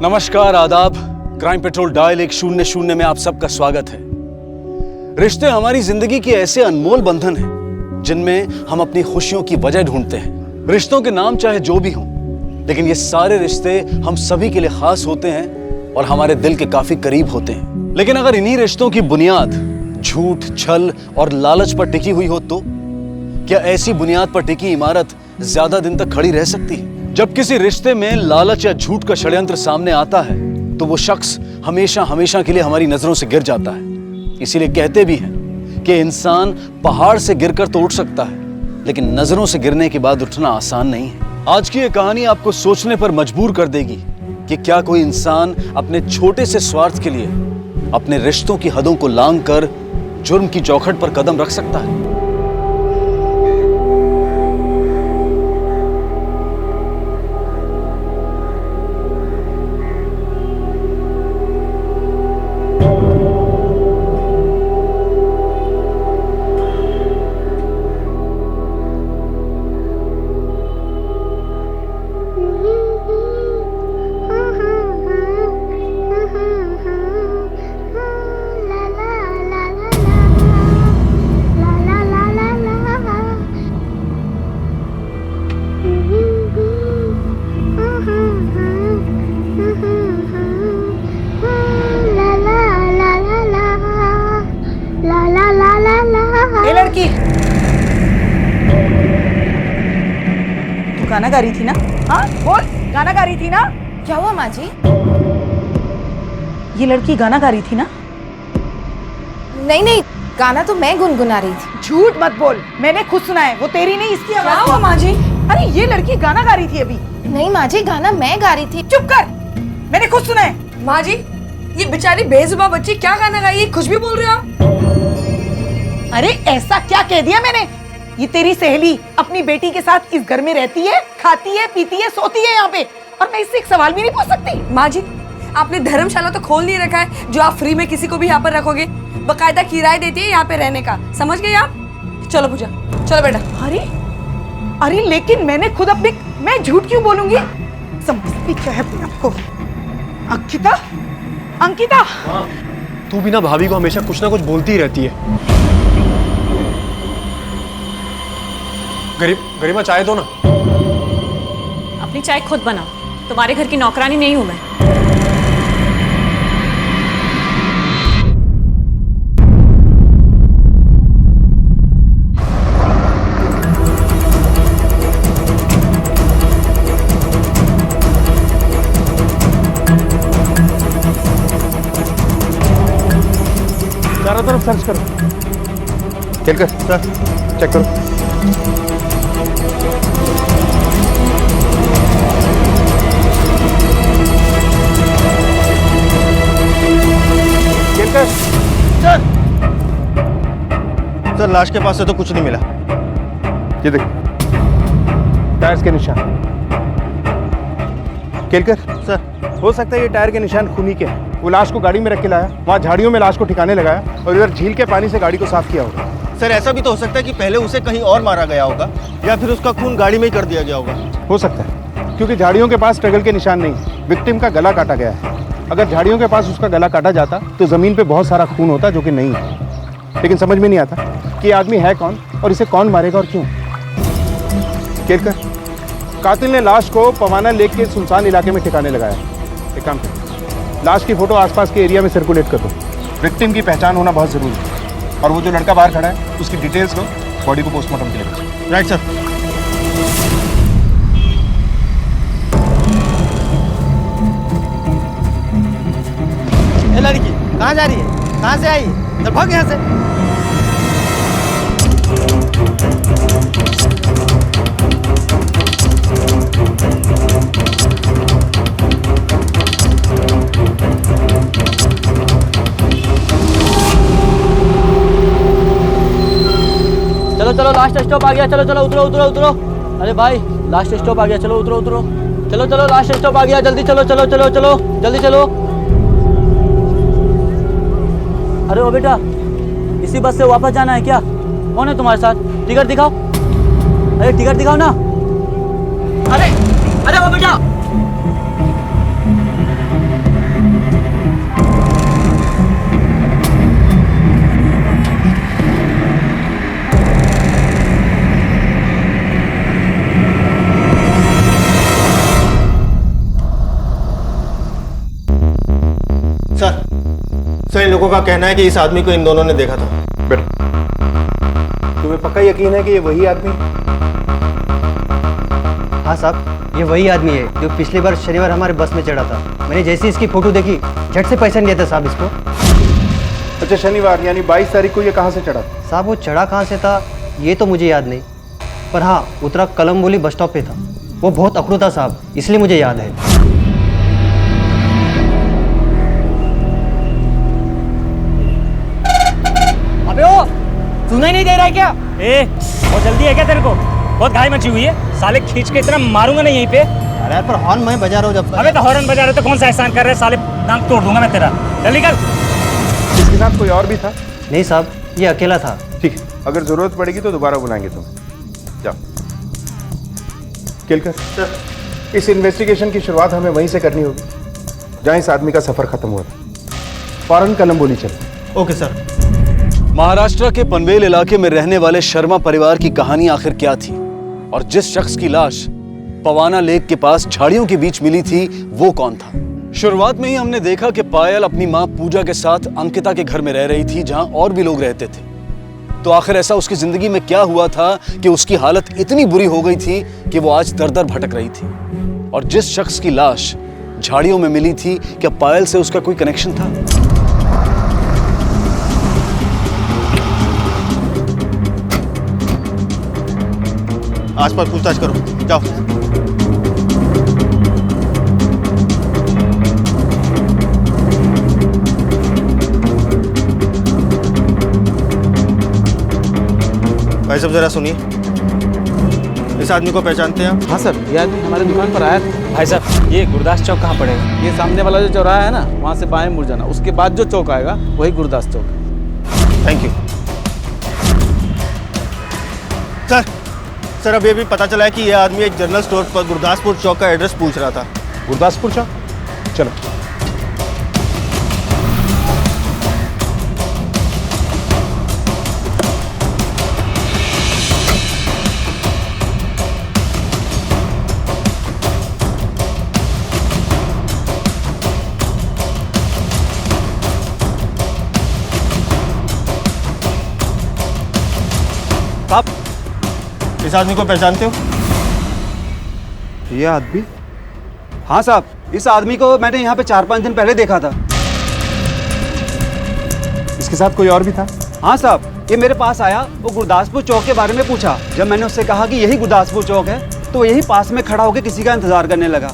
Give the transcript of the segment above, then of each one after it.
नमस्कार, आदाब। Crime petrol dial 100 में आप सबका स्वागत है। रिश्ते हमारी जिंदगी के ऐसे अनमोल बंधन हैं जिनमें हम अपनी खुशियों की वजह ढूंढते हैं। रिश्तों के नाम चाहे जो भी हों, लेकिन ये सारे रिश्ते हम सभी के लिए खास होते हैं और हमारे दिल के काफी करीब होते हैं। लेकिन अगर इन्हीं रिश्तों की बुनियाद झूठ, छल और लालच पर टिकी हुई हो तो क्या ऐसी बुनियाद पर टिकी इमारत ज्यादा दिन तक खड़ी रह सकती है? जब किसी रिश्ते में लालच या झूठ का षड्यंत्र सामने आता है तो वो शख्स हमेशा हमेशा के लिए हमारी नजरों से गिर जाता है। इसीलिए कहते भी हैं कि इंसान पहाड़ से गिरकर तो उठ सकता है, लेकिन नजरों से गिरने के बाद उठना आसान नहीं है। आज की ये कहानी आपको सोचने पर मजबूर कर देगी कि क्या कोई इंसान अपने छोटे से स्वार्थ के लिए अपने रिश्तों की हदों को लांघकर जुर्म की चौखट पर कदम रख सकता है। लड़की, तू गाना गा रही थी ना? हाँ बोल, गाना गा रही थी ना? क्या हुआ माँ जी? ये लड़की गाना गा रही थी ना? नहीं नहीं, गाना तो मैं गुनगुना रही थी। झूठ मत बोल, मैंने खुद सुना है, वो तेरी नहीं इसकी आवाज। क्या हुआ माँ जी? अरे ये लड़की गाना गा रही थी अभी। नहीं माँ जी, गाना मैं गा रही थी। चुप कर, मैंने खुद सुना है। माँ जी, ये बेचारी बेजुबान बच्ची क्या गाना गाई? कुछ भी बोल रहे हो आप? अरे ऐसा क्या कह दिया मैंने? ये तेरी सहेली अपनी बेटी के साथ इस घर में रहती है, खाती है, पीती है, सोती है यहाँ पे, और मैं इससे एक सवाल भी नहीं पूछ सकती? माँ जी, आपने धर्मशाला तो खोल नहीं रखा है जो आप फ्री में किसी को भी यहाँ पर रखोगे। बकायदा किराया देती है यहाँ पे रहने का, समझ गए आप? चलो पूजा, चलो बेटा। अरे अरे लेकिन मैंने खुद अपने, मैं झूठ क्यों बोलूंगी? समझती क्या है अपने आपको? अंकिता, अंकिता, तू भी ना भाभी को हमेशा कुछ ना कुछ बोलती ही रहती है। गरिमा चाय दो ना। अपनी चाय खुद बनाओ, तुम्हारे घर की नौकरानी नहीं हूं मैं। चारों तरफ सर्च करो। चल कर सर, चेक करो। सर लाश के पास से तो कुछ नहीं मिला। ये देख, टायर्स के निशान। केलकर सर, हो सकता है ये टायर के निशान खूनी के हैं। वो लाश को गाड़ी में रख के लाया, वहाँ झाड़ियों में लाश को ठिकाने लगाया और इधर झील के पानी से गाड़ी को साफ किया होगा। सर ऐसा भी तो हो सकता है कि पहले उसे कहीं और मारा गया होगा या फिर उसका खून गाड़ी में ही कर दिया गया होगा। हो सकता है, क्योंकि झाड़ियों के पास स्ट्रगल के निशान नहीं, विक्टिम का गला काटा गया है। अगर झाड़ियों के पास उसका गला काटा जाता तो जमीन पे बहुत सारा खून होता, जो कि नहीं है। लेकिन समझ में नहीं आता कि ये आदमी है कौन और इसे कौन मारेगा और क्यों। केलकर, कातिल ने लाश को पवाना लेक के सुनसान इलाके में ठिकाने लगाया। एक काम कर, लाश की फोटो आसपास के एरिया में सर्कुलेट कर दो। विक्टिम की पहचान होना बहुत जरूरी है, और वो जो लड़का बाहर खड़ा है उसकी डिटेल्स लो, बॉडी को पोस्टमार्टम के लिए। Right sir. ये लड़की कहाँ जा रही है? कहाँ से आई? चल भाग यहाँ से। चलो चलो, लास्ट स्टॉप आ गया। चलो चलो, उतरो उतरो उतरो। अरे भाई, लास्ट स्टॉप आ गया, चलो उतरो उतरो। चलो चलो, लास्ट स्टॉप आ गया, जल्दी चलो चलो चलो चलो, जल्दी चलो। अरे ओ बेटा, इसी बस से वापस जाना है क्या? कौन है तुम्हारे साथ? टिकट दिखाओ। अरे टिकट दिखाओ ना। अरे अरे ओ बेटा, लोगों का कहना है कि इस आदमी को इन दोनों ने देखा था। बेटा, तुम्हें पक्का यकीन है कि ये वही आदमी है? हाँ साहब, ये वही आदमी है जो पिछली बार शनिवार हमारे बस में चढ़ा था। मैंने जैसे इसकी फोटो देखी झट से पहचान लिया था साहब इसको। अच्छा, शनिवार यानी 22 तारीख को ये कहाँ से चढ़ा था? साहब वो चढ़ा कहाँ से था ये तो मुझे याद नहीं, पर हाँ उतरा कलमबोली बस स्टॉप पे था। वो बहुत अकड़ू था साहब, इसलिए मुझे याद है। अबे ओ, सुनाई नहीं दे रहा है क्या? ए, बहुत जल्दी है क्या तेरे को? बहुत घाय मची हुई है, साले खींच के इतना मारूंगा ना यहीं पे। अरे यार, पर हॉर्न मैं बजा रहा हूँ जब। अबे तो हॉर्न बजा रहे तो कौन सा एहसान कर रहे हैं साले, नाक तोड़ दूंगा मैं तेरा। जल्दी कर। इसके साथ कोई और भी था? नहीं साहब, ये अकेला था। ठीक है, अगर जरूरत पड़ेगी तो दोबारा बुलाएंगे तुम्हें। जाओ। केलकर सर, इस इन्वेस्टिगेशन की शुरुआत हमें वहीं से करनी होगी जहां इस आदमी का सफर खत्म हुआ था। फौरन कलमबोली चलो। Okay sir. महाराष्ट्र के पनवेल इलाके में रहने वाले शर्मा परिवार की कहानी आखिर क्या थी, और जिस शख्स की लाश पवाना लेक के पास झाड़ियों के बीच मिली थी वो कौन था? शुरुआत में ही हमने देखा कि पायल अपनी मां पूजा के साथ अंकिता के घर में रह रही थी जहां और भी लोग रहते थे। तो आखिर ऐसा उसकी जिंदगी में क्या हुआ था कि उसकी हालत इतनी बुरी हो गई थी कि वो आज दर दर भटक रही थी? और जिस शख्स की लाश झाड़ियों में मिली थी, क्या पायल से उसका कोई कनेक्शन था? आसपास पूछताछ करो, जाओ। भाई साहब जरा सुनिए, इस आदमी को पहचानते हैं आप? हाँ सर, ये आदमी हमारे दुकान पर आया था। भाई साहब, ये गुरदास चौक कहाँ पड़ेगा? ये सामने वाला जो चौराहा है ना, वहाँ से बाएं मुड़ जाना, उसके बाद जो चौक आएगा वही गुरदास चौक है। Thank you sir. अब ये भी पता चला है कि यह आदमी एक जनरल स्टोर पर गुरदासपुर चौक का एड्रेस पूछ रहा था। गुरदासपुर चौक, चलो। आप इस आदमी को पहचानते हो? ये आदमी? हाँ साहब, इस आदमी को मैंने यहाँ पे 4-5 दिन पहले देखा था। इसके साथ कोई और भी था? हाँ साहब, ये मेरे पास आया, वो गुरदासपुर चौक के बारे में पूछा। जब मैंने उससे कहा कि यही गुरदासपुर चौक है, तो यही पास में खड़ा होकर किसी का इंतजार करने लगा।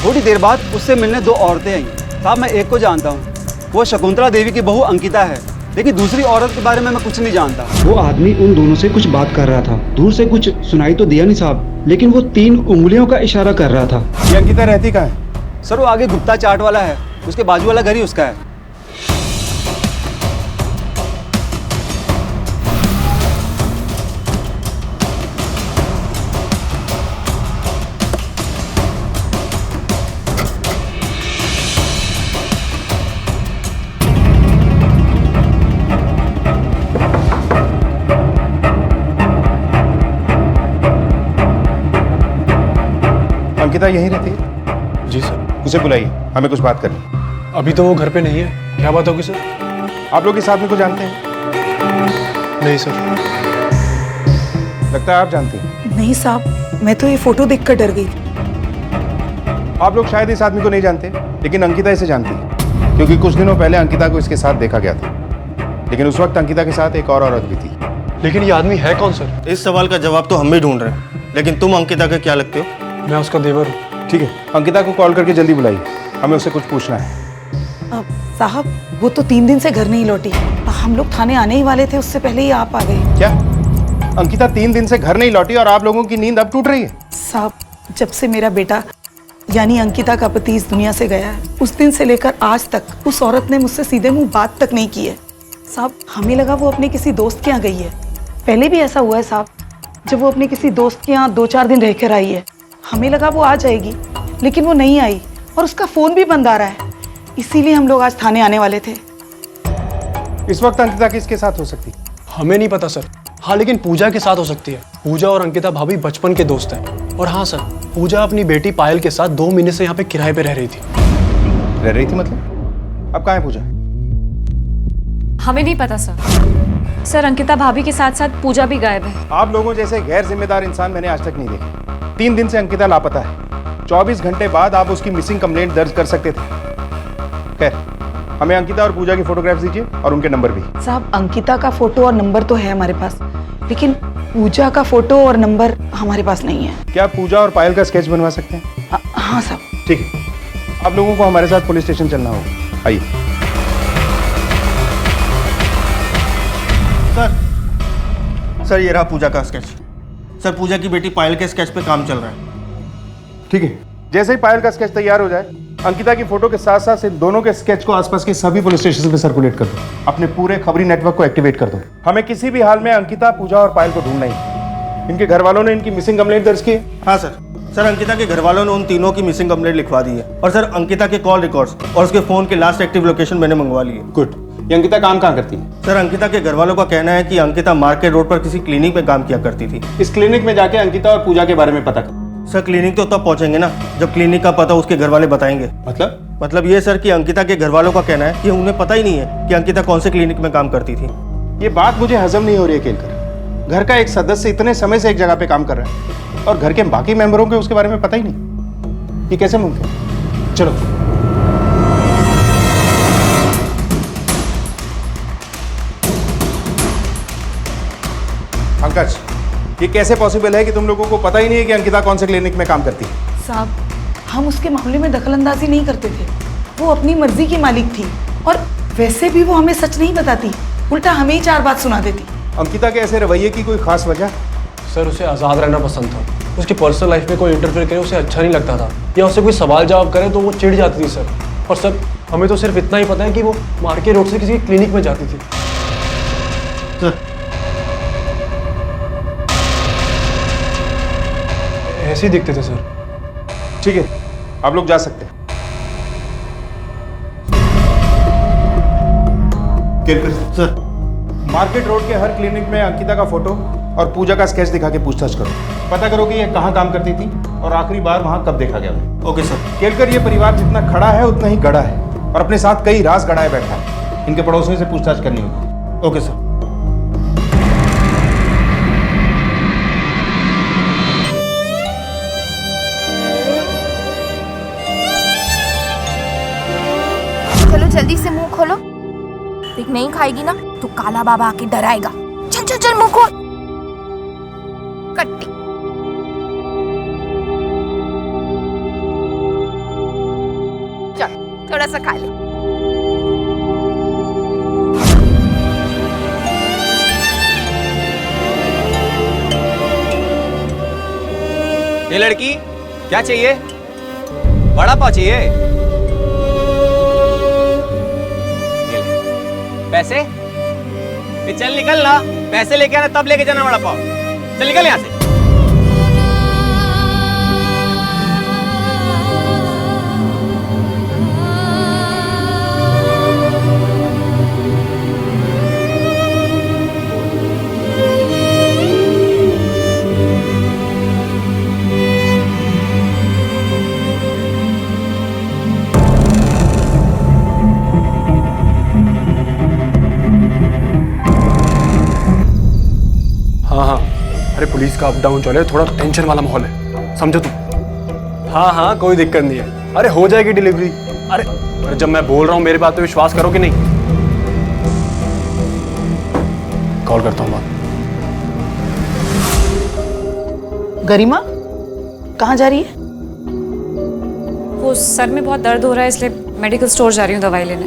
थोड़ी देर बाद उससे मिलने 2 औरतें आई। साहब मैं एक को जानता हूँ, वो शकुंतला देवी की बहू अंकिता है, लेकिन दूसरी औरत के बारे में मैं कुछ नहीं जानता। वो आदमी उन दोनों से कुछ बात कर रहा था। दूर से कुछ सुनाई तो दिया नहीं साहब, लेकिन वो 3 उंगलियों का इशारा कर रहा था। ये अंकिता रहती कहाँ है? सर वो आगे गुप्ता चाट वाला है, उसके बाजू वाला घर ही उसका है। अंकिता यहीं रहती है? जी सर। उसे बुलाइए, हमें कुछ बात करनी। अभी तो वो घर पे नहीं है। क्या बात होगी सर? आप लोग इस आदमी को जानते हैं? नहीं सर। लगता है आप जानते हैं। नहीं साहब, मैं तो ये फोटो देखकर डर गई। आप लोग शायद इस आदमी को नहीं जानते, लेकिन अंकिता इसे जानती है, क्योंकि कुछ दिनों पहले अंकिता को इसके साथ देखा गया था। लेकिन उस वक्त अंकिता के साथ एक और औरत भी थी। लेकिन ये आदमी है कौन सर? इस सवाल का जवाब तो हम भी ढूंढ रहे हैं, लेकिन तुम अंकिता के क्या लगते हो? मैं उसका देवर हूँ। ठीक है, अंकिता को कॉल करके जल्दी बुलाइए, हमें उससे कुछ पूछना है। साहब वो तो 3 दिन से घर नहीं लौटी। हम लोग थाने आने ही वाले थे, उससे पहले ही आप आ गए। क्या अंकिता 3 दिन से घर नहीं लौटी और आप लोगों की नींद अब टूट रही है? साहब जब से मेरा बेटा यानी अंकिता का पति इस दुनिया से गया है, उस दिन से लेकर आज तक उस औरत ने मुझसे सीधे मुंह बात तक नहीं की है। साहब हमें लगा वो अपने किसी दोस्त के यहाँ गई है। पहले भी ऐसा हुआ है साहब, जब वो अपने किसी दोस्त के यहाँ 2-4 दिन रह कर आई है। हमें लगा वो आ जाएगी, लेकिन वो नहीं आई और उसका फोन भी बंद आ रहा है। इसीलिए हम लोग आज थाने आने वाले थे। इस वक्त अंकिता किसके साथ हो सकती? हमें नहीं पता सर। हाँ लेकिन पूजा के साथ हो सकती है। पूजा और अंकिता भाभी बचपन के दोस्त हैं। और हाँ सर, पूजा अपनी बेटी पायल के साथ 2 महीने से यहाँ पे किराए पे रह रही थी। रह रही थी मतलब? अब कहाँ है पूजा? हमें नहीं पता सर। सर अंकिता भाभी के साथ साथ पूजा भी गायब है। आप लोगों जैसे गैर जिम्मेदार इंसान मैंने आज तक नहीं देखे। 3 दिन से अंकिता लापता है। 24 घंटे बाद आप उसकी मिसिंग कंप्लेंट दर्ज कर सकते थे। खैर, हमें अंकिता और पूजा की फोटोग्राफ्स दीजिए और उनके नंबर भी। साहब अंकिता का फोटो और नंबर तो है हमारे पास, लेकिन पूजा का फोटो और नंबर हमारे पास नहीं है। क्या पूजा और पायल का स्केच बनवा सकते हैं? हाँ साहब। ठीक है, आप लोगों को हमारे साथ पुलिस स्टेशन चलना होगा। आइए। सर ये रहा पूजा का स्केच। सर पूजा की बेटी पायल के स्केच पे काम चल रहा है। ठीक है, जैसे ही पायल का स्केच तैयार हो जाए, अंकिता की फोटो के साथ साथ इन दोनों के स्केच को आसपास के सभी पुलिस स्टेशन पे सर्कुलेट कर दो। अपने पूरे खबरी नेटवर्क को एक्टिवेट कर दो। हमें किसी भी हाल में अंकिता, पूजा और पायल को ढूंढना ही। इनके घर वालों ने इनकी मिसिंग कंप्लेंट दर्ज की है? हाँ सर। सर अंकिता के घर वालों ने उन तीनों की मिसिंग कंप्लेंट लिखवा दी है। और सर अंकिता के कॉल रिकॉर्ड्स और उसके फोन के लास्ट एक्टिव लोकेशन मैंने मंगवा लिए। गुड। ये अंकिता काम कहाँ करती है? सर अंकिता के घर वालों का कहना है कि अंकिता मार्केट रोड पर किसी क्लिनिक में काम किया करती थी। इस क्लिनिक में जाके अंकिता और पूजा के बारे में पता कर। सर क्लिनिक तो तब पहुंचेंगे ना जब क्लिनिक का पता उसके घर वाले बताएंगे। मतलब ये सर कि अंकिता के घर वालों का कहना है कि उन्हें पता ही नहीं है कि अंकिता कौन से क्लिनिक में काम करती थी। ये बात मुझे हजम नहीं हो रही है केलकर। घर का एक सदस्य इतने समय से एक जगह पे काम कर रहा है और घर के बाकी मेंबरों को उसके बारे में पता ही नहीं। ये कैसे मुमकिन है? चलो। पंकज, ये कैसे पॉसिबल है कि तुम लोगों को पता ही नहीं है कि अंकिता कौन से क्लिनिक में काम करती है? साहब हम उसके मामले में दखलंदाजी नहीं करते थे। वो अपनी मर्जी की मालिक थी और वैसे भी वो हमें सच नहीं बताती, उल्टा हमें ही 4 बात सुना देती। अंकिता के ऐसे रवैये की कोई खास वजह? सर उसे आज़ाद रहना पसंद था। उसकी पर्सनल लाइफ में कोई इंटरफेयर करे उसे अच्छा नहीं लगता था, या उससे कोई सवाल जवाब करे तो वो चिढ़ जाती थी सर। और सर हमें तो सिर्फ इतना ही पता है कि वो मार्केट रोड से किसी क्लिनिक में जाती थी। ऐसे ही दिखते थे सर। ठीक है, आप लोग जा सकते हैं। सर मार्केट रोड के हर क्लिनिक में अंकिता का फोटो और पूजा का स्केच दिखा के पूछताछ करो। पता करो कि ये कहाँ काम करती थी और आखिरी बार वहाँ कब देखा गया। Okay sir. केलकर ये परिवार जितना खड़ा है उतना ही गड़ा है और अपने साथ कई राज गड़ाए बैठा है। इनके पड़ोसियों से पूछताछ करनी होगी। Okay sir. चलो जल्दी से मुंह खोलो। देख नहीं खाएगी ना तो काला बाबा आके डराएगा। चल चल चल मुंह खोल। कट्टी। चल थोड़ा सा खा ले। ये लड़की क्या चाहिए? बड़ा पाव चाहिए? पैसे? चल निकल ना, पैसे लेके आना तब लेके जाना बड़ा पाव। चल निकल यहाँ से। अरे पुलिस का अप डाउन चले, थोड़ा टेंशन वाला माहौल है, समझो तुम। हाँ कोई दिक्कत नहीं है। अरे हो जाएगी डिलीवरी। अरे जब मैं बोल रहा हूँ मेरी बात पे विश्वास करो कि नहीं। कॉल करता हूँ बात। गरिमा कहाँ जा रही है? वो सर में बहुत दर्द हो रहा है इसलिए मेडिकल स्टोर जा रही हूँ दवाई लेने।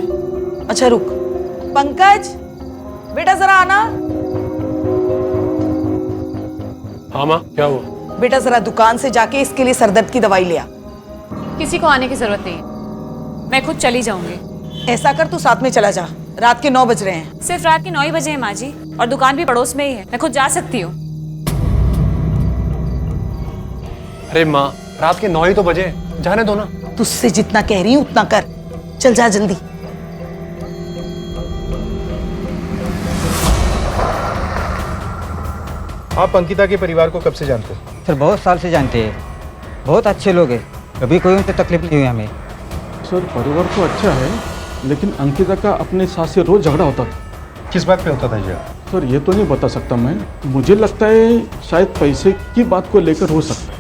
अच्छा रुक। पंकज बेटा जरा आना। हाँ माँ क्या हुआ? बेटा जरा दुकान से जाके इसके लिए सरदर्द की दवाई ले आ। किसी को आने की जरूरत नहीं है, मैं खुद चली जाऊंगी। ऐसा कर तू साथ में चला जा, रात के 9 बज रहे हैं। सिर्फ रात के 9 ही बजे हैं माँ जी, और दुकान भी पड़ोस में ही है, मैं खुद जा सकती हूँ। अरे माँ रात के 9 ही तो बजे, जाने दो ना। तुझसे जितना कह रही हूँ उतना कर, चल जा जल्दी। आप अंकिता के परिवार को कब से जानते हो? सर बहुत साल से जानते हैं, बहुत अच्छे लोग हैं, कभी कोई उनसे तकलीफ नहीं हुई हमें। सर परिवार तो अच्छा है, लेकिन अंकिता का अपने सास से रोज झगड़ा होता था। किस बात पे होता था झगड़ा? सर ये तो नहीं बता सकता मैं, मुझे लगता है शायद पैसे की बात को लेकर हो सकता है।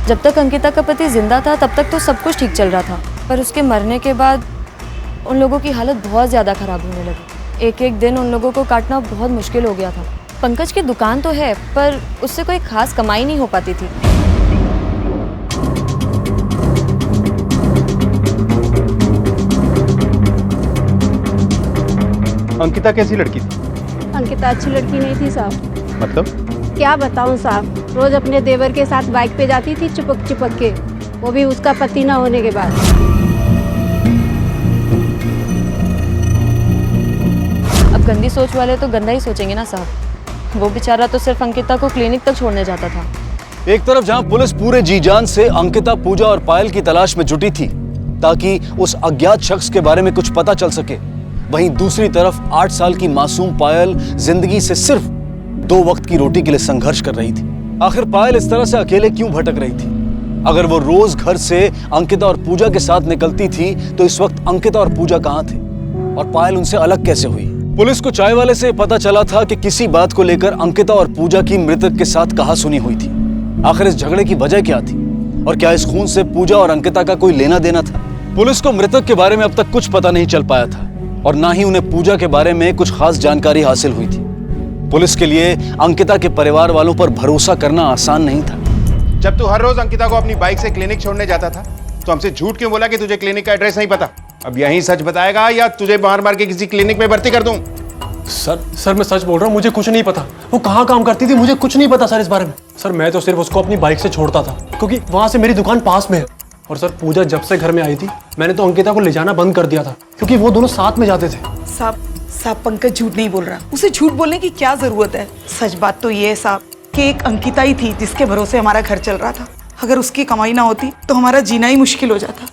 जब तक अंकिता का पति जिंदा था तब तक तो सब कुछ ठीक चल रहा था, पर उसके मरने के बाद उन लोगों की हालत बहुत ज़्यादा ख़राब होने लगी। एक एक दिन उन लोगों को काटना बहुत मुश्किल हो गया था। पंकज की दुकान तो है पर उससे कोई खास कमाई नहीं हो पाती थी। अंकिता कैसी लड़की थी? अंकिता अच्छी लड़की नहीं थी साहब। मतलब? क्या बताऊं साहब, रोज अपने देवर के साथ बाइक पे जाती थी चिपक चिपक के, वो भी उसका पति ना होने के बाद। अब गंदी सोच वाले तो गंदा ही सोचेंगे ना साहब। वो बेचारा तो सिर्फ अंकिता को क्लिनिक तक छोड़ने जाता था। एक तरफ जहां पुलिस पूरे जी जान से अंकिता, पूजा और पायल की तलाश में जुटी थी ताकि उस अज्ञात शख्स के बारे में कुछ पता चल सके, वहीं दूसरी तरफ 8 साल की मासूम पायल जिंदगी से सिर्फ 2 वक्त की रोटी के लिए संघर्ष कर रही थी। आखिर पायल इस तरह से अकेले क्यों भटक रही थी? अगर वो रोज घर से अंकिता और पूजा के साथ निकलती थी तो इस वक्त अंकिता और पूजा कहां थे और पायल उनसे अलग कैसे हुई? पुलिस को चाय वाले से पता चला था कि किसी बात को लेकर अंकिता और पूजा की मृतक के साथ कहासुनी हुई थी। आखिर इस झगड़े की वजह क्या थी और क्या इस खून से पूजा और अंकिता का कोई लेना देना था? पुलिस को मृतक के बारे में अब तक कुछ पता नहीं चल पाया था और ना ही उन्हें पूजा के बारे में कुछ खास जानकारी हासिल हुई थी। पुलिस के लिए अंकिता के परिवार वालों पर भरोसा करना आसान नहीं था। जब तू हर रोज अंकिता को अपनी बाइक से क्लिनिक छोड़ने जाता था तो हमसे झूठ क्यों बोला कि तुझे क्लिनिक का एड्रेस नहीं पता? अब यही सच बताएगा या तुझे मार मार के किसी क्लिनिक में भर्ती कर दूं? सर मैं सच बोल रहा हूँ, मुझे कुछ नहीं पता। वो कहाँ काम करती थी मुझे कुछ नहीं पता सर इस बारे में। सर मैं तो सिर्फ उसको अपनी बाइक से छोड़ता था क्योंकि वहां से मेरी दुकान पास में है। और सर पूजा जब से घर में आई थी मैंने तो अंकिता को ले जाना बंद कर दिया था क्योंकि वो दोनों साथ में जाते थे। साहब पंकज झूठ नहीं बोल रहा, उसे झूठ बोलने की क्या जरूरत है? सच बात तो ये है साहब कि एक अंकिता ही थी जिसके भरोसे हमारा घर चल रहा था। अगर उसकी कमाई ना होती तो हमारा जीना ही मुश्किल हो जाता।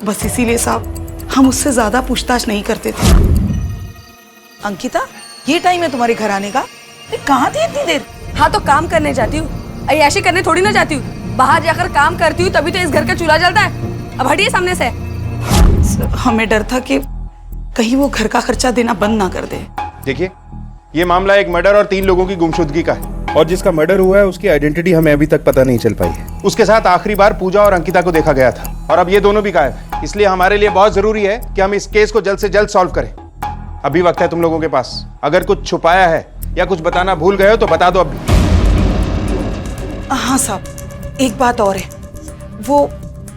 बस इसीलिए साहब हम उससे ज्यादा पूछताछ नहीं करते थे। अंकिता, ये टाइम है तुम्हारे घर आने का? कहाँ थी इतनी देर? हाँ तो काम करने जाती हूँ, अय्याशी करने थोड़ी ना जाती हूँ। बाहर जाकर काम करती हूँ तभी तो इस घर का चूल्हा जलता है। अब हटिए सामने से। हमें डर था कि कहीं वो घर का खर्चा देना बंद ना कर दे। देखिए, ये मामला एक मर्डर और 3 लोगों की गुमशुदगी का है और जिसका मर्डर हुआ है उसकी आइडेंटिटी हमें अभी तक पता नहीं चल पाई है। उसके साथ आखिरी बार पूजा और अंकिता को देखा गया था और अब ये दोनों भी गायब हैं। इसलिए हमारे लिए बहुत जरूरी है कि हम इस केस को जल्द से जल्द सॉल्व करें। अभी वक्त है तुम लोगों के पास। अगर कुछ छुपाया है या कुछ बताना भूल गए हो तो बता दो अभी। हाँ साहब, एक बात और है, वो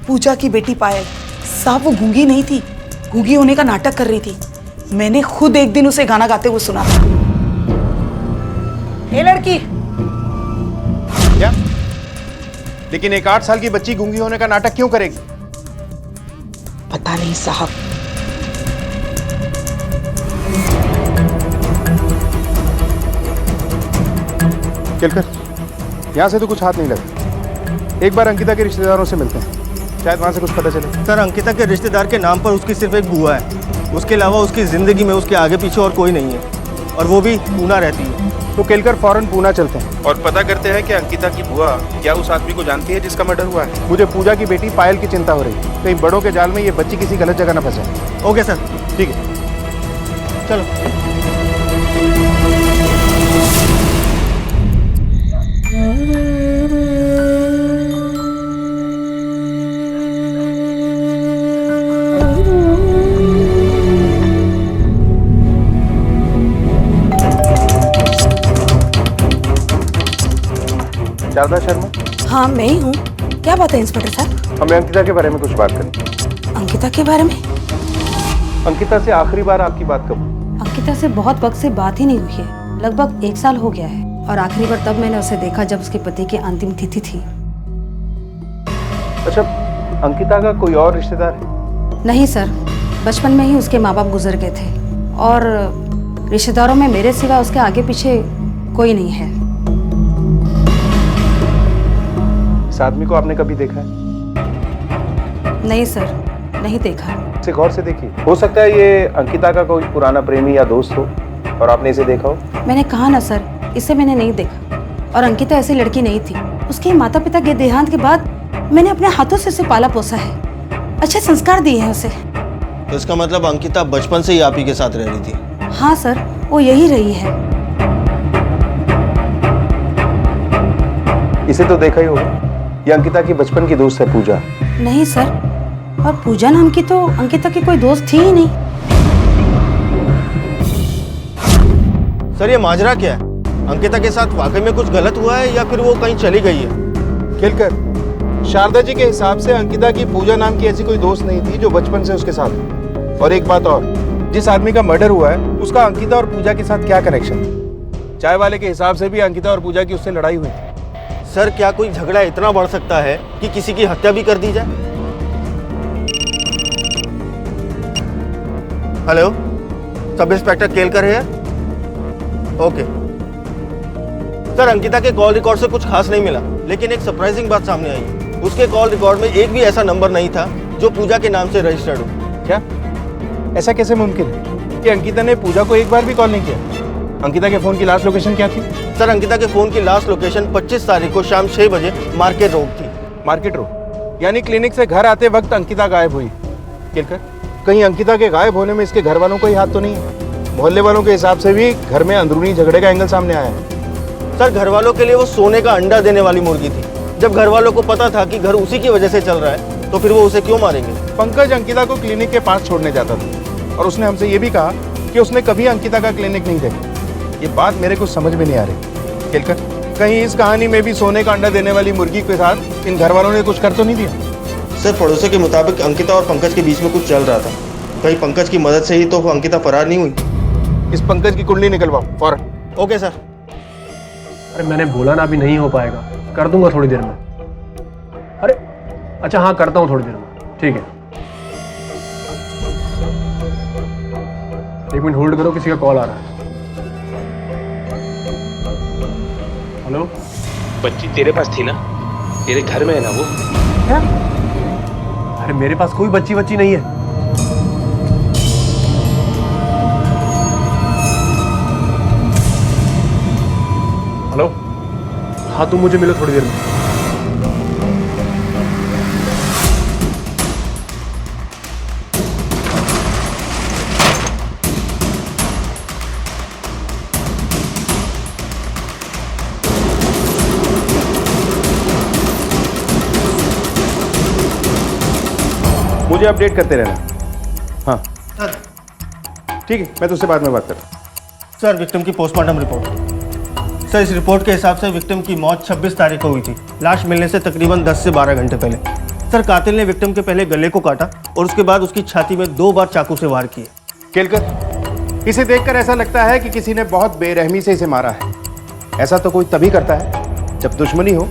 पूजा की बेटी पायल साहब वो गूंगी नहीं थी, गूंगी होने का नाटक कर रही थी। मैंने खुद एक दिन उसे गाना गाते हुए सुना था। ए लड़की, क्या? लेकिन एक 8 साल की बच्ची गूंगी होने का नाटक क्यों करेगी? पता नहीं साहब। केलकर, यहाँ से तो कुछ हाथ नहीं लगा। एक बार अंकिता के रिश्तेदारों से मिलते हैं, शायद वहाँ से कुछ पता चले। सर अंकिता के रिश्तेदार के नाम पर उसकी सिर्फ एक बुआ है, उसके अलावा उसकी ज़िंदगी में उसके आगे पीछे और कोई नहीं है और वो भी पूना रहती है। तो केलकर फौरन पूना चलते हैं और पता करते हैं कि अंकिता की बुआ क्या उस आदमी को जानती है जिसका मर्डर हुआ है। मुझे पूजा की बेटी पायल की चिंता हो रही है, कहीं बड़ों के जाल में ये बच्ची किसी गलत जगह न फंसे। ओके सर, ठीक है, चलो। शारदा शर्मा? हाँ मैं ही हूँ। क्या बात है इंस्पेक्टर साहब? हमें अंकिता के बारे में कुछ बात करनी। अंकिता के बारे में? अंकिता से आखिरी बार आपकी बात कब? अंकिता से बहुत वक्त से बात ही नहीं हुई है, लगभग 1 साल हो गया है और आखिरी बार तब मैंने उसे देखा जब उसके पति की अंतिम तिथि थी। अच्छा, अंकिता का कोई और रिश्तेदार है? नहीं सर, बचपन में ही उसके माँ बाप गुजर गए थे और रिश्तेदारों में मेरे सिवा उसके आगे पीछे कोई नहीं है। इस आदमी को आपने कभी देखा है? नहीं सर, नहीं देखा। इसे गौर से देखिए, हो सकता है ये अंकिता का कोई पुराना प्रेमी या दोस्त हो और आपने इसे देखा हो। मैंने कहा ना सर, इसे मैंने नहीं देखा और अंकिता ऐसी लड़की नहीं थी। उसके माता पिता के देहांत के बाद मैंने अपने हाथों से उसे पाला पोसा है, अच्छे संस्कार दिए हैं उसे। तो इसका मतलब अंकिता बचपन से ही आप ही के साथ रह रही थी? हाँ सर, वो यही रही है। इसे तो देखा ही होगा, ये अंकिता की बचपन की दोस्त है पूजा। नहीं सर, और पूजा नाम की तो अंकिता की कोई दोस्त थी ही नहीं। सर ये माजरा क्या है? अंकिता के साथ वाकई में कुछ गलत हुआ है या फिर वो कहीं चली गई है? खेलकर शारदा जी के हिसाब से अंकिता की पूजा नाम की ऐसी कोई दोस्त नहीं थी जो बचपन से उसके साथ हो। और एक बात और, जिस आदमी का मर्डर हुआ है उसका अंकिता और पूजा के साथ क्या कनेक्शन? चाय वाले के हिसाब से भी अंकिता और पूजा की उससे लड़ाई हुई थी। सर क्या कोई झगड़ा इतना बढ़ सकता है कि किसी की हत्या भी कर दी जाए? हेलो, सब इंस्पेक्टर केलकर है? ओके सर, अंकिता के कॉल रिकॉर्ड से कुछ खास नहीं मिला, लेकिन एक सरप्राइजिंग बात सामने आई। उसके कॉल रिकॉर्ड में एक भी ऐसा नंबर नहीं था जो पूजा के नाम से रजिस्टर्ड हो। क्या? ऐसा कैसे मुमकिन है कि अंकिता ने पूजा को एक बार भी कॉल नहीं किया? अंकिता के फोन की लास्ट लोकेशन क्या थी? सर अंकिता के फोन की लास्ट लोकेशन 25 तारीख को शाम 6 बजे मार्केट रोड थी। मार्केट रोड यानी क्लिनिक से घर आते वक्त अंकिता गायब हुई। केलकर, कहीं अंकिता के गायब होने में इसके घर वालों को ही हाथ तो नहीं है? मोहल्ले वालों के हिसाब से भी घर में अंदरूनी झगड़े का एंगल सामने आया है। सर घर वालों के लिए वो सोने का अंडा देने वाली मुर्गी थी। जब घर वालों को पता था कि घर उसी की वजह से चल रहा है तो फिर वो उसे क्यों मारेंगे? पंकज अंकिता को क्लिनिक के पास छोड़ने जाता था और उसने हमसे ये भी कहा कि उसने कभी अंकिता का क्लिनिक नहीं देखा। ये बात मेरे को समझ में नहीं आ रही। केलकर, कहीं इस कहानी में भी सोने का अंडा देने वाली मुर्गी के साथ इन घर वालों ने कुछ कर तो नहीं दिया? सर पड़ोसियों के मुताबिक अंकिता और पंकज के बीच में कुछ चल रहा था। कहीं पंकज की मदद से ही तो अंकिता फरार नहीं हुई? इस पंकज की कुंडली निकलवाओ फौरन। Okay sir. अरे मैंने बोला ना अभी नहीं हो पाएगा, कर दूंगा थोड़ी देर में। अरे अच्छा हाँ करता हूँ थोड़ी देर में, ठीक है। 1 मिनट होल्ड करो, किसी का कॉल आ रहा है। हेलो, बच्ची तेरे पास थी ना? तेरे घर में है ना वो? क्या? अरे मेरे पास कोई बच्ची नहीं है। हेलो, हाँ तुम मुझे मिलो थोड़ी देर में। मुझे अपडेट करते रहना। हाँ ठीक है, मैं तुझसे बाद में बात करता। सर विक्टिम की पोस्टमार्टम रिपोर्ट। सर इस रिपोर्ट के हिसाब से विक्टिम की मौत 26 तारीख को हुई थी, लाश मिलने से तकरीबन 10 से 12 घंटे पहले। सर कातिल ने विक्टिम के पहले गले को काटा और उसके बाद उसकी छाती में 2 बार चाकू से वार किए। केलकर, इसे देखकर ऐसा लगता है कि किसी ने बहुत बेरहमी से इसे मारा है। ऐसा तो कोई तभी करता है जब दुश्मनी हो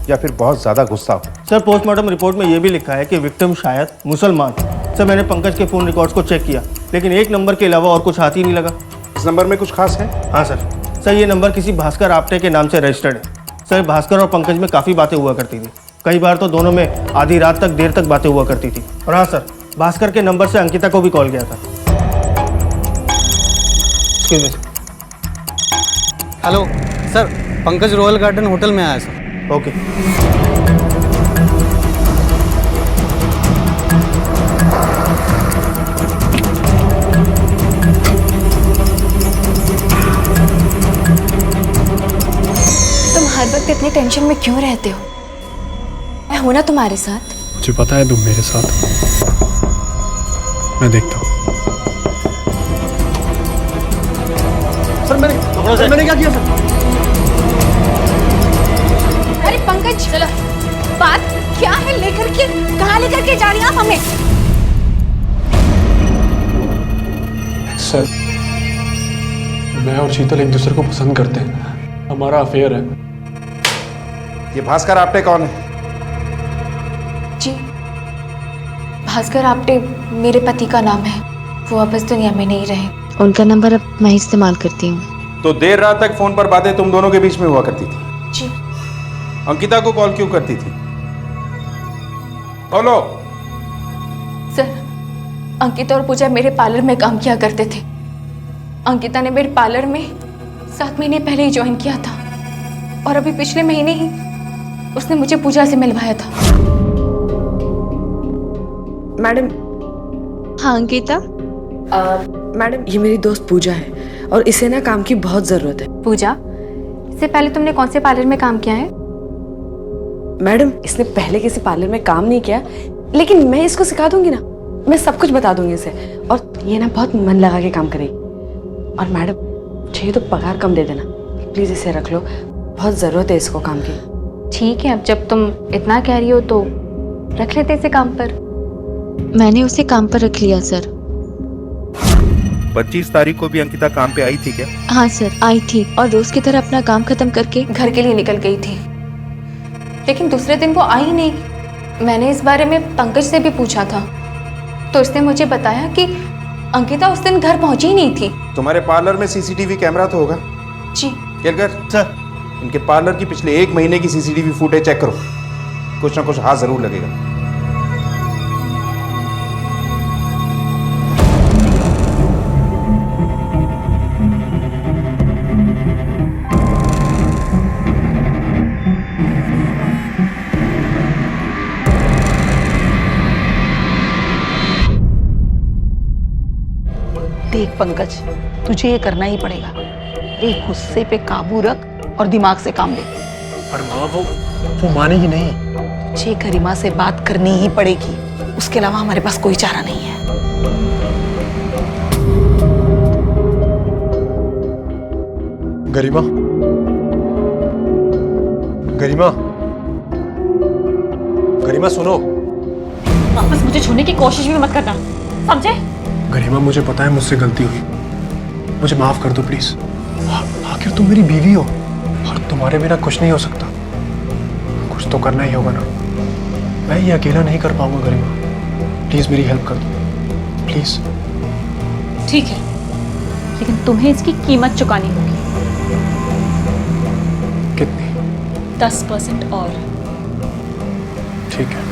या फिर बहुत ज्यादा गुस्सा हो। सर पोस्टमार्टम रिपोर्ट में यह भी लिखा है कि विक्टिम शायद मुसलमान थे। सर मैंने पंकज के फोन रिकॉर्ड्स को चेक किया, लेकिन एक नंबर के अलावा और कुछ हाथ ही नहीं लगा। इस नंबर में कुछ खास है? हाँ सर ये नंबर किसी भास्कर आपटे के नाम से रजिस्टर्ड है। सर भास्कर और पंकज में काफ़ी बातें हुआ करती थी, कई बार तो दोनों में आधी रात तक देर तक बातें हुआ करती थी। और हाँ सर, भास्कर के नंबर से अंकिता को भी कॉल गया था। Hello sir, Pankaj royal garden hotel में आया सर। ओके। तुम हर वक्त इतनी टेंशन में क्यों रहते हो? मैं हूं ना तुम्हारे साथ। मुझे पता है तुम मेरे साथ हो। मैं देखता हूँ। सर मैंने क्या किया सर? अरे पंकज, चलो बात क्या है? लेकर के कहाँ लेकर के जा रही हैं आप हमें? सर मैं और शीतल एक दूसरे को पसंद करते हैं, हमारा अफेयर है। ये भास्कर आपटे कौन है? जी, भास्कर आपटे मेरे पति का नाम है। वो अब इस दुनिया में नहीं रहे। उनका नंबर अब मैं इस्तेमाल करती हूँ। तो देर रात तक फोन पर बातें तुम दोनों के बीच में हुआ करती थी? जी। अंकिता को कॉल क्यों करती थी? बोलो। सर, अंकिता और पूजा मेरे पार्लर में काम किया करते थे। अंकिता ने मेरे पार्लर में 7 महीने पहले ही ज्वाइन किया था और अभी पिछले महीने ही उसने मुझे पूजा से मिलवाया था। मैडम। हाँ अंकिता। मैडम ये मेरी दोस्त पूजा है और इसे ना काम की बहुत ज़रूरत है। पूजा, इससे पहले तुमने कौन से पार्लर में काम किया है? मैडम इसने पहले किसी पार्लर में काम नहीं किया, लेकिन मैं इसको सिखा दूंगी ना, मैं सब कुछ बता दूंगी इसे, और ये ना बहुत मन लगा के काम करेगी। और मैडम चाहिए तो पगार कम दे देना, प्लीज़ इसे रख लो, बहुत ज़रूरत है इसको काम की। ठीक है, अब जब तुम इतना कह रही हो तो रख लेते इसे काम पर। मैंने उसे काम पर रख लिया सर। 25 तारीख को भी अंकिता काम पे आई थी क्या? हाँ सर, आई थी और रोज की तरह अपना काम खत्म करके घर के लिए निकल गई थी, लेकिन दूसरे दिन वो आई नहीं। मैंने इस बारे में पंकज से भी पूछा था तो उसने मुझे बताया कि अंकिता उस दिन घर पहुंची ही नहीं थी। तुम्हारे पार्लर में सीसीटीवी कैमरा तो होगा? जी। केलकर सर, इनके पार्लर की पिछले 1 महीने की सीसीटीवी फुटेज चेक करो, कुछ ना कुछ हाथ जरूर लगेगा। देख पंकज, तुझे ये करना ही पड़ेगा। अरे गुस्से पे काबू रख और दिमाग से काम ले। पर माँ वो मानेगी नहीं। तुझे गरिमा से बात करनी ही पड़ेगी, उसके अलावा हमारे पास कोई चारा नहीं है। गरिमा, गरिमा, गरिमा सुनो। वापस मुझे छूने की कोशिश भी मत करना, समझे? गरिमा मुझे पता है मुझसे गलती हुई, मुझे माफ कर दो प्लीज। आखिर तुम मेरी बीवी हो और तुम्हारे बिना कुछ नहीं हो सकता, कुछ तो करना ही होगा ना। मैं ये अकेला नहीं कर पाऊंगा गरिमा, प्लीज मेरी हेल्प कर दो प्लीज। ठीक है, लेकिन तुम्हें इसकी कीमत चुकानी होगी। कितनी? 10% और। ठीक है।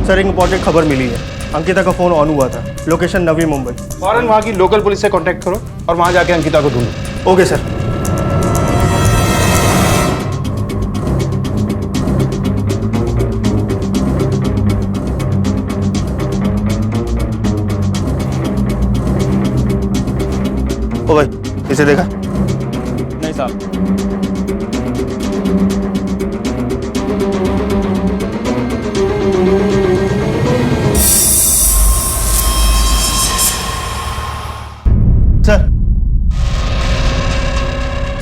सर एक इम्पोर्टेंट खबर मिली है, अंकिता का फोन ऑन हुआ था, लोकेशन नवी मुंबई। फौरन वहाँ की लोकल पुलिस से कांटेक्ट करो और वहाँ जाके अंकिता को ढूंढो। Okay sir. ओ भाई, इसे देखा? नहीं साहब।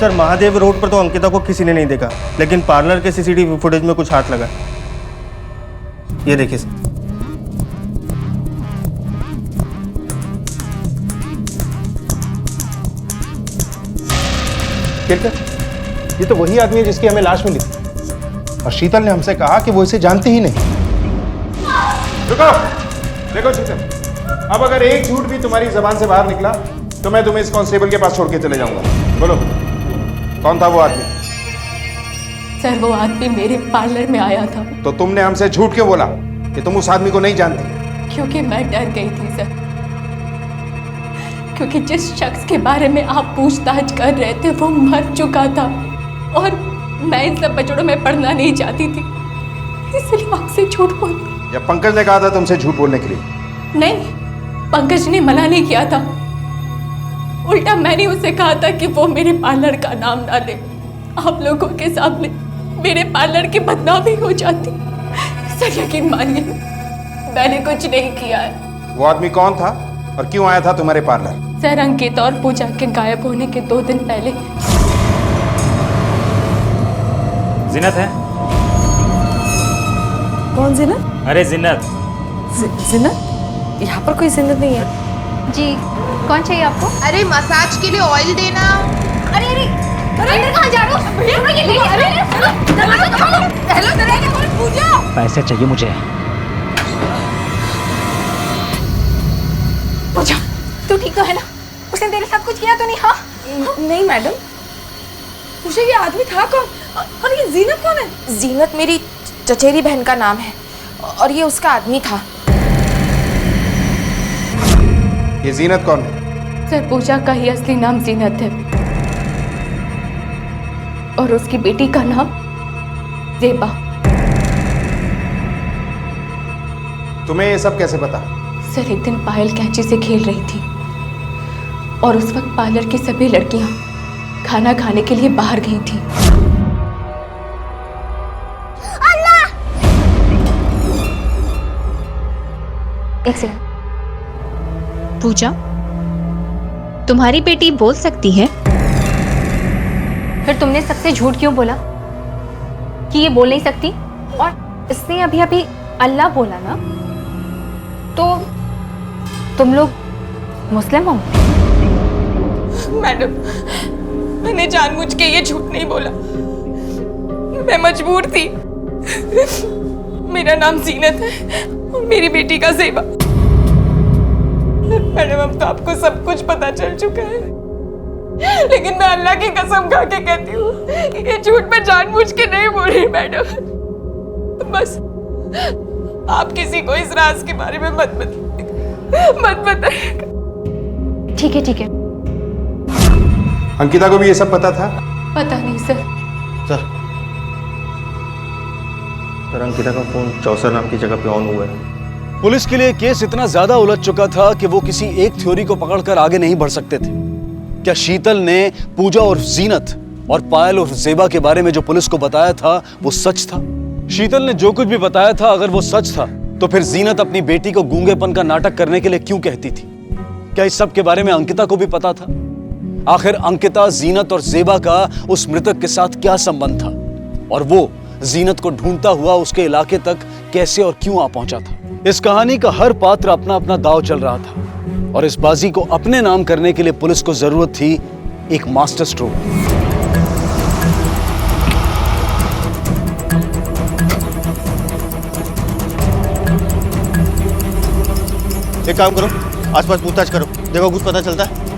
सर महादेव रोड पर तो अंकिता को किसी ने नहीं देखा, लेकिन पार्लर के सीसीटीवी फुटेज में कुछ हाथ लगा। ये देखिए सर। केलकर, ये तो वही आदमी है जिसकी हमें लाश मिली थी, और शीतल ने हमसे कहा कि वो इसे जानती ही नहीं। रुको, देखो शीतल, अब अगर एक झूठ भी तुम्हारी जबान से बाहर निकला तो मैं तुम्हें इस कांस्टेबल के पास छोड़ के चले जाऊंगा। बोलो, कौन था वो आदमी? सर वो आदमी मेरे पार्लर में आया था। तो तुमने हमसे झूठ क्यों बोला कि तुम उस आदमी को नहीं जानती? क्योंकि मैं डर गई थी सर, क्योंकि जिस शख्स के बारे में आप पूछताछ कर रहे थे वो मर चुका था और मैं इन सब बचड़ों में पढ़ना नहीं चाहती थी, इसलिए आपसे झूठ बोल। या पंकज ने कहा था तुमसे झूठ बोलने के लिए? नहीं, पंकज ने मना नहीं किया था, उल्टा मैंने उसे कहा था कि वो मेरे पार्लर का नाम ना ले, आप लोगों के सामने मेरे पार्लर की बदनामी हो जाती। सर यकीन मानिए मैंने कुछ नहीं किया है। वो आदमी कौन था और क्यों आया था तुम्हारे पार्लर? सर अंकिता और पूजा के गायब होने के 2 दिन पहले। जिन्नत है? कौन जिन्नत? अरे जिन्नत। जिन्नत? यहाँ पर कोई जिन्नत नहीं है। जी, कौन चाहिए आपको? अरे मसाज के लिए ऑयल देना। अरे अरे अरे कहाँ जा रहे हो? हेलो पूजा। पैसे चाहिए मुझे। पूजा तू ठीक तो है ना? उसने तेरे साथ कुछ किया तो नहीं? हाँ नहीं मैडम। पूछे ये आदमी था कौन और ये जीनत कौन है? जीनत मेरी चचेरी बहन का नाम है और ये उसका आदमी था। ये जीनत कौन है? सर पूजा का ही असली नाम जीनत है और उसकी बेटी का नाम ज़ेबा। तुम्हें ये सब कैसे पता? सर एक दिन पायल कैंची से खेल रही थी और उस वक्त पार्लर की सभी लड़कियां खाना खाने के लिए बाहर गई थी। एक सेकंड। पूजा, तुम्हारी बेटी बोल सकती है? फिर तुमने सबसे झूठ क्यों बोला कि ये बोल नहीं सकती? और इसने अभी अभी अल्लाह बोला ना, तो तुम लोग मुस्लिम हो? मैडम, मैंने जानबूझ के ये झूठ नहीं बोला, मैं मजबूर थी। मेरा नाम जीनत है और मेरी बेटी का ज़ेबा। मैडम, अब तो आपको सब कुछ पता चल चुका है, लेकिन मैं अल्लाह की कसम खा के कहती हूँ ये झूठ मैं जानबूझ के नहीं बोल रही मैडम। बस आप किसी को इस राज के बारे में मत बताइएगा। ठीक है ठीक है। अंकिता को भी ये सब पता था? पता नहीं सर। सर अंकिता का फोन चौसर नाम की जगह पे ऑन हुआ है। पुलिस के लिए केस इतना ज्यादा उलझ चुका था कि वो किसी एक थ्योरी को पकड़कर आगे नहीं बढ़ सकते थे। क्या शीतल ने पूजा और जीनत और पायल और ज़ेबा के बारे में जो पुलिस को बताया था वो सच था? शीतल ने जो कुछ भी बताया था अगर वो सच था तो फिर जीनत अपनी बेटी को गूंगेपन का नाटक करने के लिए क्यों कहती थी? क्या इस सब के बारे में अंकिता को भी पता था? आखिर अंकिता, जीनत और ज़ेबा का उस मृतक के साथ क्या संबंध था और वो जीनत को ढूंढता हुआ उसके इलाके तक कैसे और क्यों आ पहुंचा था? इस कहानी का हर पात्र अपना अपना दांव चल रहा था और इस बाजी को अपने नाम करने के लिए पुलिस को जरूरत थी एक मास्टर स्ट्रोक। एक काम करो, आसपास पूछताछ करो, देखो कुछ पता चलता है।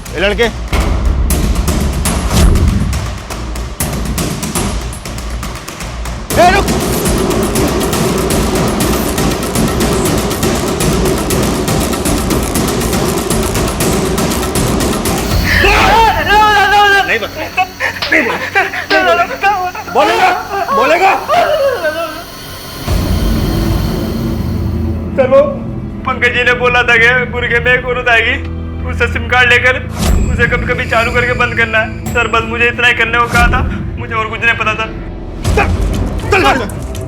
ये लड़के रुक। नहीं बोलेगा। चलो, पंकज जी ने बोला था कि बुरगे में एक औरत आएगी, उससे सिम कार्ड लेकर उसे कभी कभी चालू करके बंद करना है। सर बस मुझे इतना ही करने को कहा था, मुझे और कुछ नहीं पता था।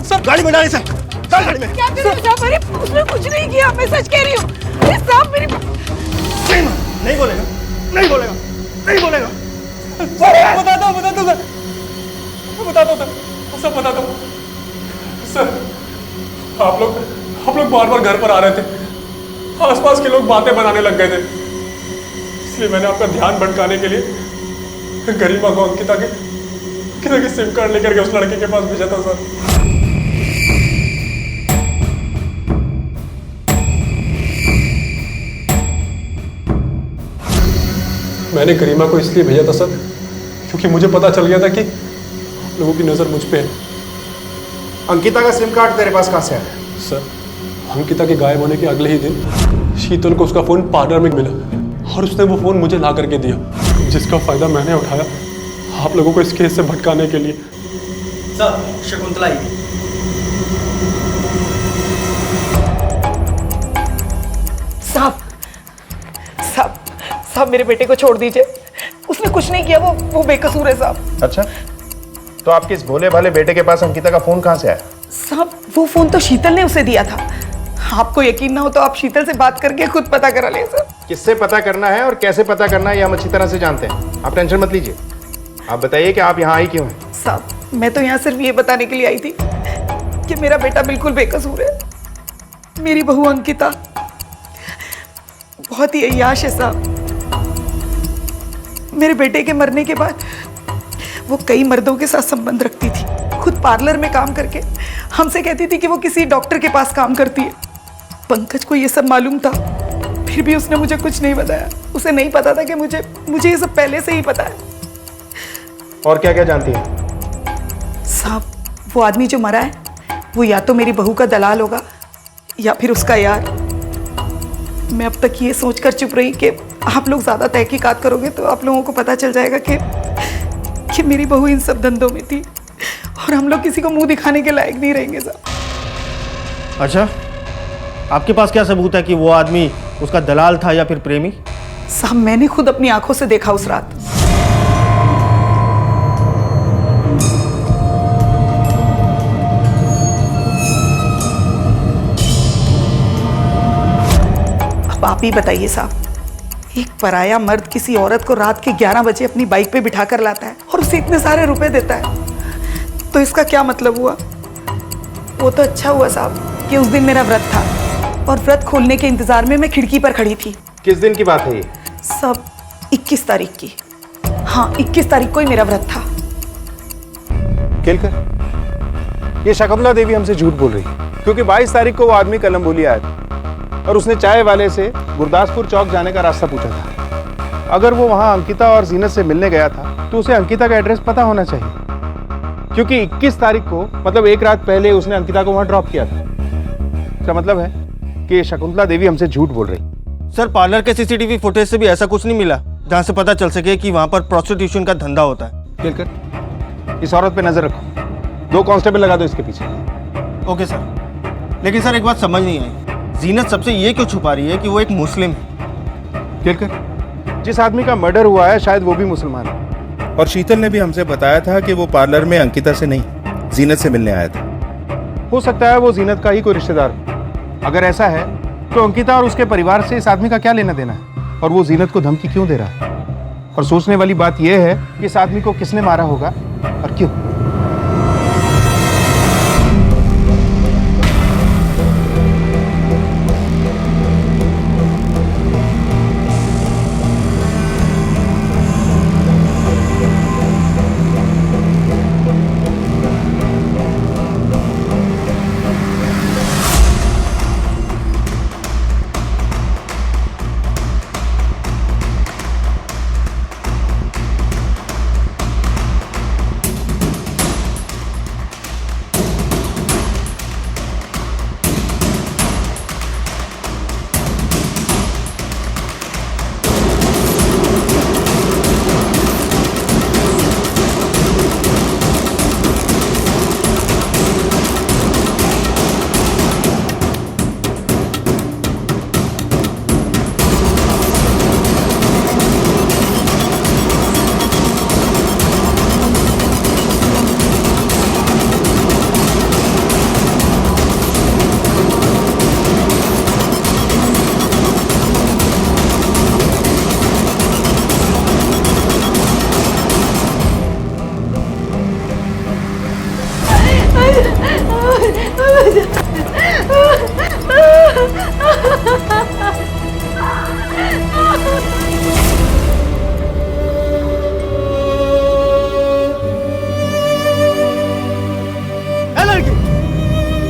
सब गाड़ी में डाले सर, गाड़ी में। क्या उसने कुछ नहीं किया, मैं सच कह रही हूँ। मेरी नहीं बोलेगा, नहीं बोलेगा, नहीं बोलेगा। बता दो सर, सब बता दो सर। आप लोग बार बार घर पर आ रहे थे, आसपास के लोग बातें बनाने लग गए थे, इसलिए मैंने आपका ध्यान भटकाने के लिए गरिमा को अंकिता के सिम कार्ड लेकर के उस लड़के के पास भेजा था सर। मैंने गरिमा को इसलिए भेजा था सर क्योंकि मुझे पता चल गया था कि लोगों की नजर मुझ पे है। अंकिता का सिम कार्ड तेरे पास कहां से आया? सर अंकिता के गायब होने के अगले ही दिन शीतल को उसका फोन पार्लर में मिला और उसने वो फोन मुझे ला करके दिया, जिसका फायदा मैंने उठाया आप लोगों को इस केस से भटकाने के लिए। सर शकुंतला साहब मेरे बेटे को छोड़ दीजिए, उसने कुछ नहीं किया, वो बेकसूर है साहब। अच्छा, तो आपके इस भोले भाले बेटे के पास अंकिता का फोन कहां से आया? साहब वो फोन तो शीतल ने उसे दिया था। आपको यकीन ना हो तो आप शीतल से बात करके खुद पता करा ले सर। किससे पता करना है और कैसे पता करना है ये हम अच्छी तरह से जानते हैं, आप टेंशन मत लीजिए। आप बताइए कि आप यहाँ आई क्यों हैं? साहब मैं तो यहाँ सिर्फ ये बताने के लिए आई थी कि मेरा बेटा बिल्कुल बेकसूर है। मेरी बहू अंकिता बहुत ही अय्याश है साहब। मेरे बेटे के मरने के बाद वो कई मर्दों के साथ संबंध रखती थी, खुद पार्लर में काम करके हमसे कहती थी कि वो किसी डॉक्टर के पास काम करती है। पंकज को ये सब मालूम था, फिर भी उसने मुझे कुछ नहीं बताया। उसे नहीं पता था कि मुझे ये सब पहले से ही पता है। और क्या क्या जानती है? साहब, वो आदमी जो मरा है वो या तो मेरी बहू का दलाल होगा या फिर उसका यार। मैं अब तक ये सोचकर चुप रही कि आप लोग ज्यादा तहकीकात करोगे तो आप लोगों को पता चल जाएगा कि मेरी बहू इन सब धंधों में थी और हम लोग किसी को मुंह दिखाने के लायक नहीं रहेंगे साहब। अच्छा, आपके पास क्या सबूत है कि वो आदमी उसका दलाल था या फिर प्रेमी? साहब, मैंने खुद अपनी आंखों से देखा उस रात। अब आप ही बताइए साहब, एक पराया मर्द किसी औरत को रात के 11 बजे अपनी बाइक पे बिठा कर लाता है और उसे इतने सारे रुपए देता है, तो इसका क्या मतलब हुआ? वो तो अच्छा हुआ साहब कि उस दिन मेरा व्रत था और व्रत खोलने के इंतजार में मैं खिड़की पर खड़ी थी। किस दिन की बात है ये? सब 21 तारीख की। हाँ, 21 तारीख को ही मेरा व्रत था। केलकर, ये शकुंतला देवी हमसे झूठ बोल रही है, क्योंकि 22 तारीख को वो आदमी कलम बोली आया था और उसने चाय वाले से गुरदासपुर चौक जाने का रास्ता पूछा था। अगर वो वहां अंकिता और जीनत से मिलने गया था तो उसे अंकिता का एड्रेस पता होना चाहिए, क्योंकि 21 तारीख को मतलब एक रात पहले उसने अंकिता को वहां ड्रॉप किया था। इसका मतलब है कि शकुंतला देवी हमसे झूठ बोल रही। सर, पार्लर के सीसीटीवी फुटेज से भी ऐसा कुछ नहीं मिला जहां से पता चल सके कि वहां पर प्रोस्टिट्यूशन का धंधा होता है। केलकर, इस औरत पे नजर रखो, 2 कांस्टेबल लगा दो इसके पीछे। Okay sir. लेकिन सर, एक बात समझ नहीं आई, जीनत सबसे ये क्यों छुपा रही है कि वो एक मुस्लिम है? केलकर, जिस आदमी का मर्डर हुआ है शायद वो भी मुसलमान है, और शीतल ने भी हमसे बताया था कि वो पार्लर में अंकिता से नहीं जीनत से मिलने आया था। हो सकता है वो जीनत का ही कोई रिश्तेदार हो। अगर ऐसा है तो अंकिता और उसके परिवार से इस आदमी का क्या लेना देना है, और वो जीनत को धमकी क्यों दे रहा है? और सोचने वाली बात यह है कि इस आदमी को किसने मारा होगा और क्यों।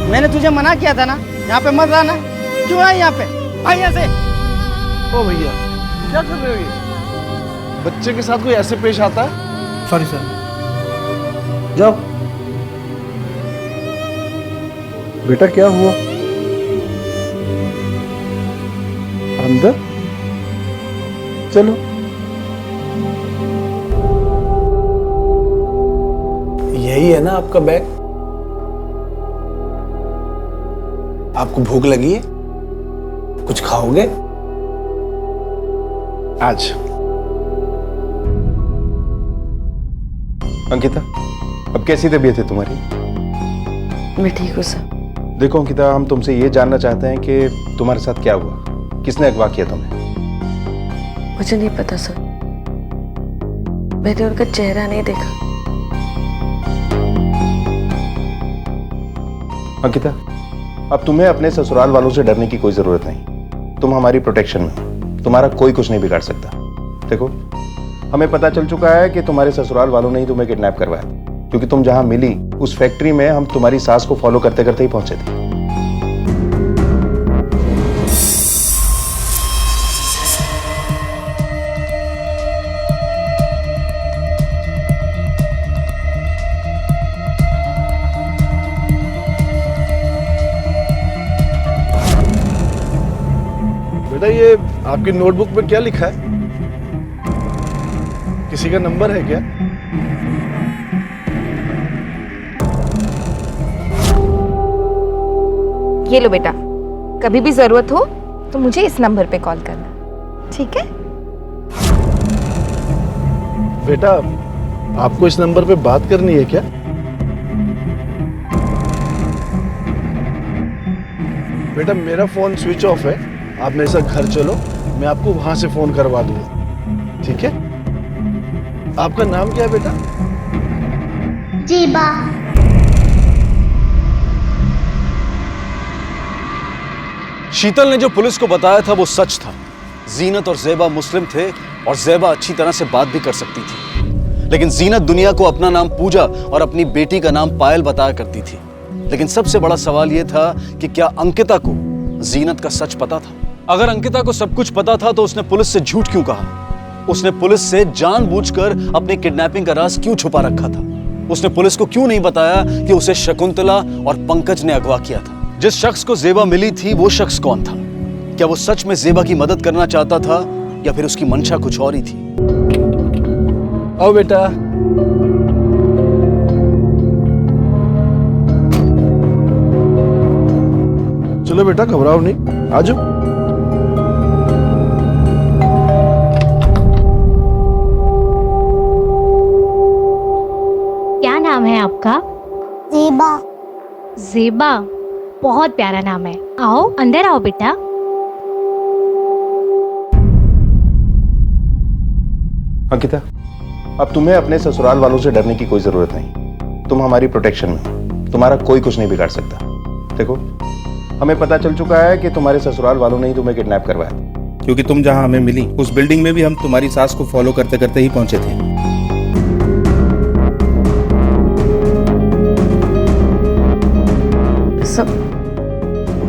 मैंने तुझे मना किया था ना, यहाँ पे मत आना। क्यों है यहाँ पे? भाई ऐसे। ओ भैया, क्या कर रहे हो ये? बच्चे के साथ कोई ऐसे पेश आता है? Sorry sir. जाओ। बेटा क्या हुआ? अंदर चलो। यही है ना आपका बैग? आपको भूख लगी है? कुछ खाओगे? आज अंकिता, अब कैसी तबीयत है तुम्हारी? मैं ठीक हूँ सर। देखो अंकिता, हम तुमसे ये जानना चाहते हैं कि तुम्हारे साथ क्या हुआ, किसने अगवा किया तुम्हें? मुझे नहीं पता सर, मैंने उनका चेहरा नहीं देखा। अंकिता, अब तुम्हें अपने ससुराल वालों से डरने की कोई जरूरत नहीं। तुम हमारी प्रोटेक्शन में हो, तुम्हारा कोई कुछ नहीं बिगाड़ सकता। देखो, हमें पता चल चुका है कि तुम्हारे ससुराल वालों ने ही तुम्हें किडनैप करवाया, क्योंकि तुम जहां मिली उस फैक्ट्री में हम तुम्हारी सास को फॉलो करते करते ही पहुंचे थे। बेटा ये आपकी नोटबुक में क्या लिखा है? किसी का नंबर है क्या? ये लो बेटा, कभी भी जरूरत हो तो मुझे इस नंबर पे कॉल करना, ठीक है? बेटा आपको इस नंबर पे बात करनी है क्या? बेटा मेरा फोन स्विच ऑफ है, आप मेरे साथ घर चलो, मैं आपको वहां से फोन करवा दूंगा, ठीक है? आपका नाम क्या है बेटा? जीबा। शीतल ने जो पुलिस को बताया था वो सच था। जीनत और ज़ेबा मुस्लिम थे और ज़ेबा अच्छी तरह से बात भी कर सकती थी, लेकिन जीनत दुनिया को अपना नाम पूजा और अपनी बेटी का नाम पायल बताया करती थी। लेकिन सबसे बड़ा सवाल यह था कि क्या अंकिता को जीनत का सच पता था? अगर अंकिता को सब कुछ पता था तो उसने पुलिस से झूठ क्यों कहा? उसने पुलिस से जानबूझकर अपनी किडनैपिंग का राज क्यों छुपा रखा था? उसने पुलिस को क्यों नहीं बताया कि उसे शकुंतला और पंकज ने अगवा किया था? जिस शख्स को ज़ेबा मिली थी वो शख्स कौन था? क्या वो सच में ज़ेबा की मदद करना चाहता था या फिर उसकी मंशा कुछ और ही थी? आओ बेटा। चलो बेटा घबराओ नहीं, आ जाओ। क्या नाम है आपका? ज़ेबा। ज़ेबा, बहुत प्यारा नाम है। आओ अंदर आओ बेटा। अंकिता, अब तुम्हें अपने ससुराल वालों से डरने की कोई जरूरत नहीं। तुम हमारी प्रोटेक्शन में, तुम्हारा कोई कुछ नहीं बिगाड़ सकता। देखो, हमें पता चल चुका है कि तुम्हारे ससुराल वालों ने ही तुम्हें किडनैप करवाया, क्योंकि तुम जहां हमें मिली उस बिल्डिंग में भी हम तुम्हारी सास को फॉलो करते करते ही पहुंचे थे। सब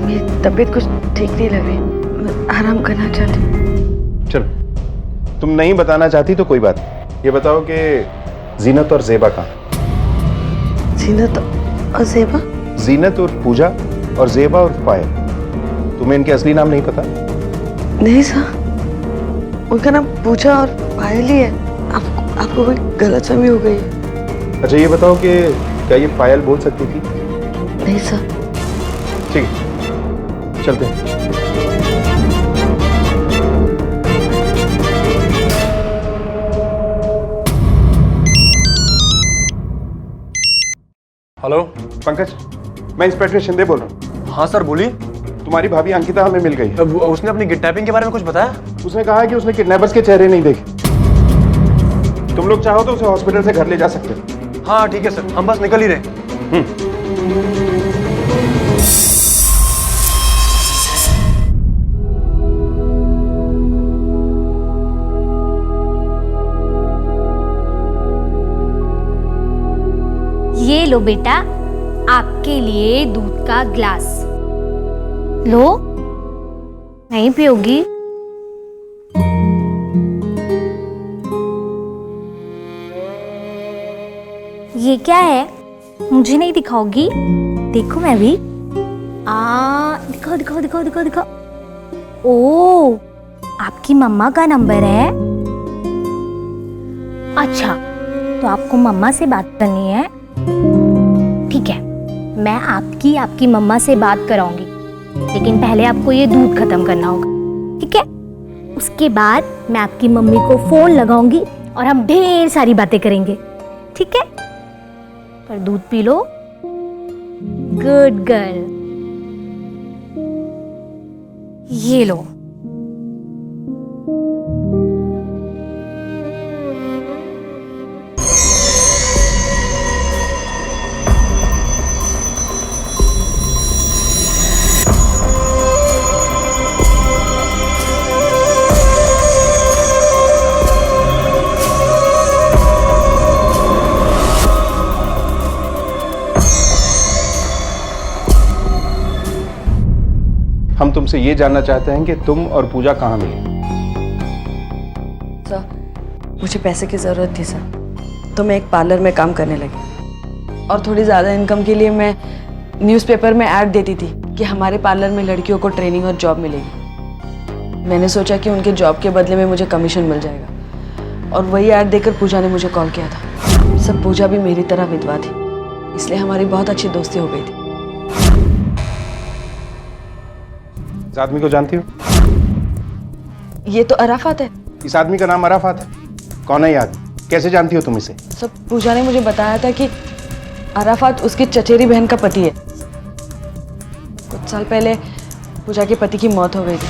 मेरी तबीयत कुछ ठीक नहीं लग रही, मैं आराम करना चाहती हूँ। चलो, तुम नहीं बताना चाहती तो कोई बात नहीं। ये बताओ कि जीनत और ज़ेबा कहाँ? जीनत और ज़ेबा? जीनत और पूजा और ज़ेबा और पायल। तुम्हें इनके असली नाम नहीं पता? नहीं सर, उनका नाम पूजा और पायल ही है। आपको कोई गलतफहमी हो गई है। अच्छा ये बताओ कि क्या ये पायल बोल सकती थी? नहीं सर। ठीक है, चलते हैं। हेलो पंकज, मैं इंस्पेक्टर शिंदे बोल रहा हूँ। हाँ सर बोलिए। तुम्हारी भाभी अंकिता हमें मिल गई। उसने अपनी किडनैपिंग के बारे में कुछ बताया? उसने कहा कि उसने किडनैपर्स के चेहरे नहीं देखे। तुम लोग चाहो तो उसे हॉस्पिटल से घर ले जा सकते हो। हाँ ठीक है सर, हम बस निकल ही रहे। ये लो बेटा, आपके लिए दूध का ग्लास लो। नहीं पियोगी? ये क्या है? मुझे नहीं दिखाओगी? देखो मैं भी। दिखाओ दिखाओ दिखाओ दिखाओ दिखाओ। ओ, आपकी मम्मा का नंबर है? अच्छा, तो आपको मम्मा से बात करनी है? ठीक है, मैं आपकी मम्मा से बात कराऊंगी, लेकिन पहले आपको ये दूध खत्म करना होगा, ठीक है? उसके बाद मैं आपकी मम्मी को फोन लगाऊंगी और हम ढेर सारी बातें करेंगे, ठीक है? पर दूध पी लो। Good girl. ये लो। हम तुमसे ये जानना चाहते हैं कि तुम और पूजा कहाँ मिली? सर, मुझे पैसे की ज़रूरत थी सर, तो मैं एक पार्लर में काम करने लगी और थोड़ी ज़्यादा इनकम के लिए मैं न्यूज़पेपर में ऐड देती थी कि हमारे पार्लर में लड़कियों को ट्रेनिंग और जॉब मिलेगी। मैंने सोचा कि उनके जॉब के बदले में मुझे कमीशन मिल जाएगा, और वही ऐड देकर पूजा ने मुझे कॉल किया था। सब पूजा भी मेरी तरह विधवा थी, इसलिए हमारी बहुत अच्छी दोस्ती हो गई थी। इस आदमी को जानती हो? ये तो अराफात है। इस आदमी का नाम अराफात है? कौन है ये आदमी? कैसे जानती हो तुम इसे? सब पूजा ने मुझे बताया था कि अराफात उसकी चचेरी बहन का पति है। कुछ साल पहले पूजा के पति की मौत हो गई थी,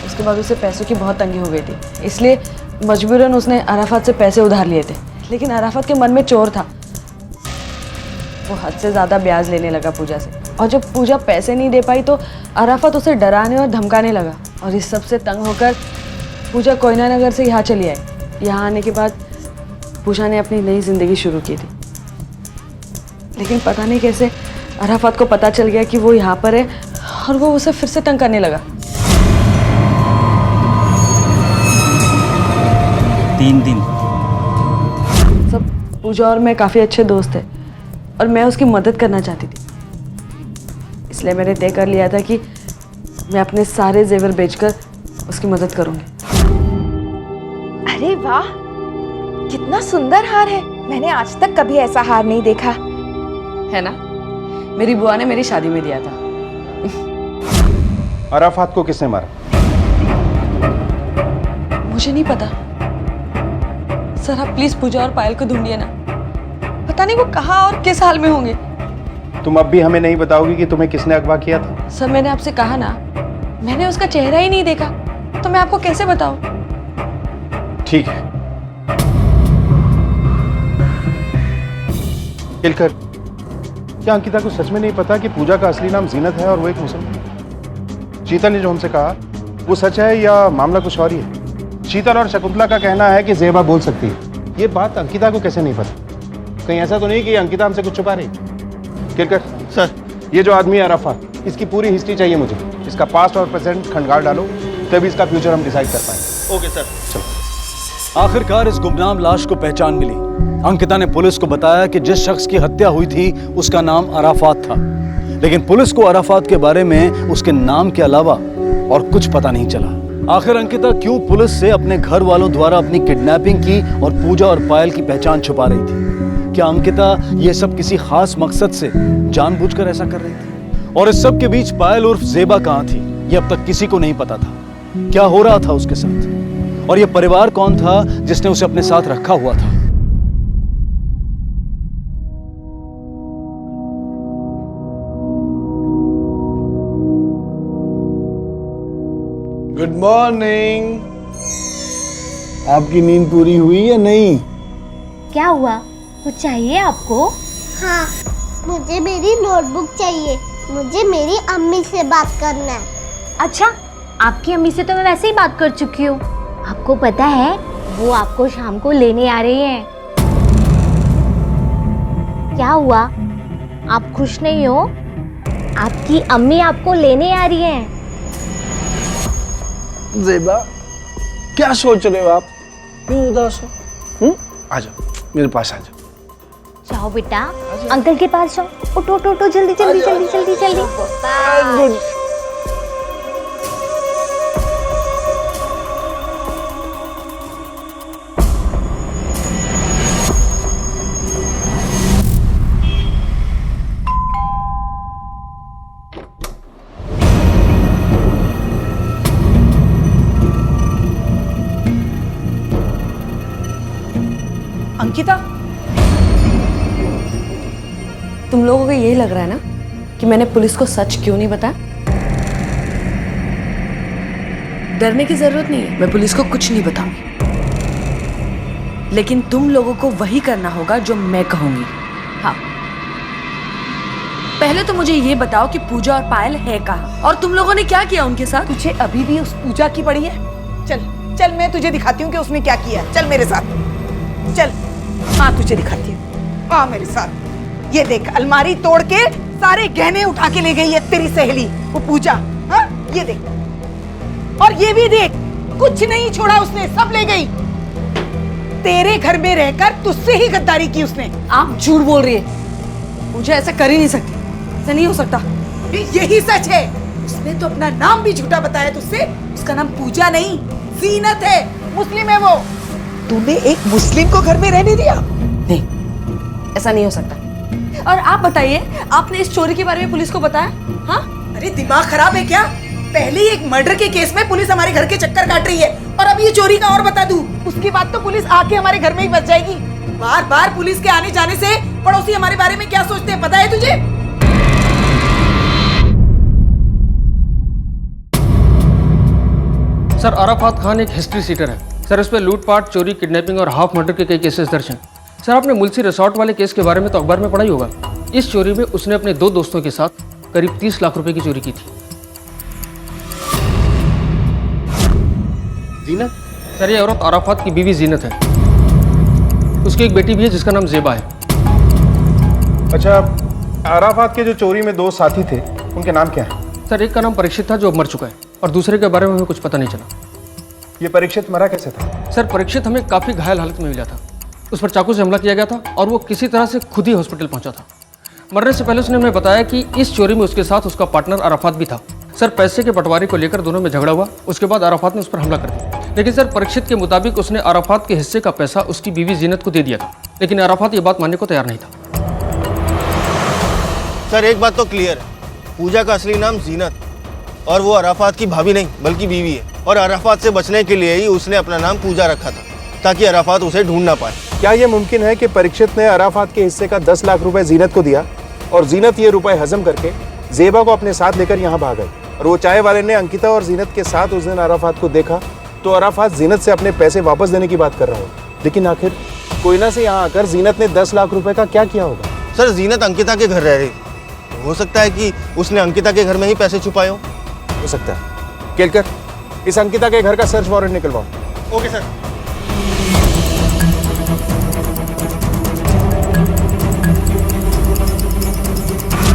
उसके बाद उसे पैसों की बहुत तंगी हो गई थी, इसलिए मजबूरन उसने अराफात से पैसे उधार लिए थे। लेकिन अराफात के मन में चोर था, वो हद से ज़्यादा ब्याज लेने लगा पूजा से, और जब पूजा पैसे नहीं दे पाई तो अराफात उसे डराने और धमकाने लगा, और इस सब से तंग होकर पूजा कोयना नगर से यहाँ चली आई। यहाँ आने के बाद पूजा ने अपनी नई जिंदगी शुरू की थी, लेकिन पता नहीं कैसे अराफात को पता चल गया कि वो यहाँ पर है, और वो उसे फिर से तंग करने लगा। 3 दिन। सब पूजा और मैं काफ़ी अच्छे दोस्त थे, और मैं उसकी मदद करना चाहती थी, इसलिए मैंने तय कर लिया था कि मैं अपने सारे जेवर बेचकर उसकी मदद करूंगी। अरे वाह, कितना सुंदर हार है। मैंने आज तक कभी ऐसा हार नहीं देखा। है ना? मेरी बुआ ने मेरी शादी में दिया था। अराफात को किसने मारा? मुझे नहीं पता सर, आप प्लीज पूजा और पायल को ढूंढिए ना। पता नहीं वो कहाँ और किस हाल में होंगे। तुम अब भी हमें नहीं बताओगी कि तुम्हें किसने अगवा किया था? सर, मैंने आपसे कहा ना, मैंने उसका चेहरा ही नहीं देखा, तो मैं आपको कैसे बताऊं? ठीक है। केलकर, क्या अंकिता को सच में नहीं पता कि पूजा का असली नाम जीनत है और वो एक मुसलमान? शीतल ने जो हमसे कहा वो सच है या मामला कुछ और ही है? शीतल और शकुंतला का कहना है कि ज़ेबा बोल सकती है। ये बात अंकिता को कैसे नहीं पता? कहीं ऐसा तो नहीं कि अंकिता हमसे कुछ छुपा रही? केलकर सर, ये जो आदमी है अराफात, इसकी पूरी हिस्ट्री चाहिए मुझे। इसका पास्ट और प्रेजेंट खंडगार डालो, तभी इसका फ्यूचर हम डिसाइड कर पाएंगे। Okay sir. चलो। आखिरकार इस गुमनाम लाश को पहचान मिली। अंकिता ने पुलिस को बताया कि जिस शख्स की हत्या हुई थी उसका नाम अराफात था, लेकिन पुलिस को अराफात के बारे में उसके नाम के अलावा और कुछ पता नहीं चला। आखिर अंकिता क्यों पुलिस से अपने घर वालों द्वारा अपनी किडनैपिंग की और पूजा और पायल की पहचान छुपा रही थी? क्या अंकिता ये सब किसी खास मकसद से जानबूझकर ऐसा कर रही थी? और इस सब के बीच पायल उर्फ ज़ेबा कहाँ थी, ये अब तक किसी को नहीं पता था। क्या हो रहा था उसके साथ, और ये परिवार कौन था जिसने उसे अपने साथ रखा हुआ था? Good morning. आपकी नींद पूरी हुई या नहीं? क्या हुआ, कुछ चाहिए आपको? हाँ, मुझे मेरी नोटबुक चाहिए। मुझे मेरी अम्मी से बात करना है। अच्छा, आपकी अम्मी से तो मैं वैसे ही बात कर चुकी हूँ। आपको पता है वो आपको शाम को लेने आ रही हैं। क्या हुआ, आप खुश नहीं हो? आपकी अम्मी आपको लेने आ रही हैं। ज़ेबा, क्या सोच रहे हो आप? क्यों उदास हो? आ जाओ, मेरे पास आ जाओ। जाओ बेटा, अंकल के पास जाओ। उठो उठो उठो, जल्दी जल्दी जल्दी जल्दी जल्दी। अंकिता, तुम लोगों को यही लग रहा है ना कि मैंने पुलिस को सच क्यों नहीं बताया? डरने की जरूरत नहीं है, मैं पुलिस को कुछ नहीं बताऊंगी, लेकिन तुम लोगों को वही करना होगा जो मैं कहूंगी। हाँ, पहले तो मुझे ये बताओ कि पूजा और पायल है कहाँ, और तुम लोगों ने क्या किया उनके साथ? तुझे अभी भी उस पूजा की पड़ी है? चल चल, मैं तुझे दिखाती हूँ कि उसने क्या किया। चल मेरे साथ, चल। हाँ, तुझे दिखाती हूँ, आ मेरे साथ। ये देख, अलमारी तोड़ के सारे गहने उठा के ले गई है तेरी सहेली वो पूजा। हाँ, ये देख, और ये भी देख, कुछ नहीं छोड़ा उसने, सब ले गई। तेरे घर में रहकर तुझसे ही गद्दारी की उसने। आप झूठ बोल रही है, मुझे ऐसा कर ही नहीं सकती, ऐसा नहीं हो सकता। यही सच है, उसने तो अपना नाम भी झूठा बताया तुझसे, उसका नाम पूजा नहीं जीनत है, मुस्लिम है वो। तूने एक मुस्लिम को घर में रहने दिया? नहीं, ऐसा नहीं हो सकता। और आप बताइए, आपने इस चोरी के बारे में पुलिस को बताया? हाँ? अरे दिमाग खराब है क्या? पहले ही एक मर्डर के केस में पुलिस हमारे घर के चक्कर काट रही है और अब ये चोरी का और बता दूं, उसके बाद तो पुलिस आके हमारे घर में ही बच जाएगी। बार बार पुलिस के आने जाने से पड़ोसी हमारे बारे में क्या सोचते हैं पता है तुझे? सर, अराफात खान एक हिस्ट्री सीटर है सर। इस पर लूटपाट, चोरी, किडनैपिंग और हाफ मर्डर के कई केसेस दर्ज हैं। सर, आपने मुलसी रिसोर्ट वाले केस के बारे में तो अखबार में पढ़ा ही होगा। इस चोरी में उसने अपने 2 दोस्तों के साथ करीब 30 लाख रुपए की चोरी की थी। जीनत? सर, ये औरत अराफात की बीवी जीनत है। उसकी एक बेटी भी है जिसका नाम जेबा है। अच्छा, अराफात के जो चोरी में 2 साथी थे, उनके नाम क्या है? सर, एक का नाम परीक्षित था जो अब मर चुका है, और दूसरे के बारे में हमें कुछ पता नहीं चला। ये परीक्षित मरा कैसे था? सर, परीक्षित हमें काफ़ी घायल हालत में मिला था। उस पर चाकू से हमला किया गया था और वो किसी तरह से खुद ही हॉस्पिटल पहुंचा था। मरने से पहले उसने हमें बताया कि इस चोरी में उसके साथ उसका पार्टनर अराफात भी था। सर, पैसे के बंटवारे को लेकर दोनों में झगड़ा हुआ। उसके बाद अराफात ने उस पर हमला कर दिया। लेकिन सर, परीक्षित के मुताबिक उसने अराफात के हिस्से का पैसा उसकी बीवी जीनत को दे दिया था, लेकिन अराफात ये बात मानने को तैयार नहीं था। सर, एक बात तो क्लियर है, पूजा का असली नाम जीनत और वो अराफात की भाभी नहीं बल्कि बीवी है। और अराफात से बचने के लिए ही उसने अपना नाम पूजा रखा था ताकि अराफात उसे ढूंढ ना पाए। क्या ये मुमकिन है कि परीक्षित ने अराफात के हिस्से का 10 लाख रुपए जीनत को दिया और जीनत ये रुपए हजम करके जेबा को अपने साथ लेकर यहाँ भाग गई, और वो चाय वाले ने अंकिता और जीनत के साथ उस दिन अराफात को देखा तो अराफात जीनत से अपने पैसे वापस देने की बात कर रहा हो। लेकिन आखिर कोयना से यहाँ आकर जीनत ने 10 लाख रुपए का क्या किया होगा? सर, जीनत अंकिता के घर रह रही थी। हो सकता है कि उसने अंकिता के घर में ही पैसे छुपाए हो सकता है। केलकर, इस अंकिता के घर का सर्च वारंट निकलवाओ। Okay sir.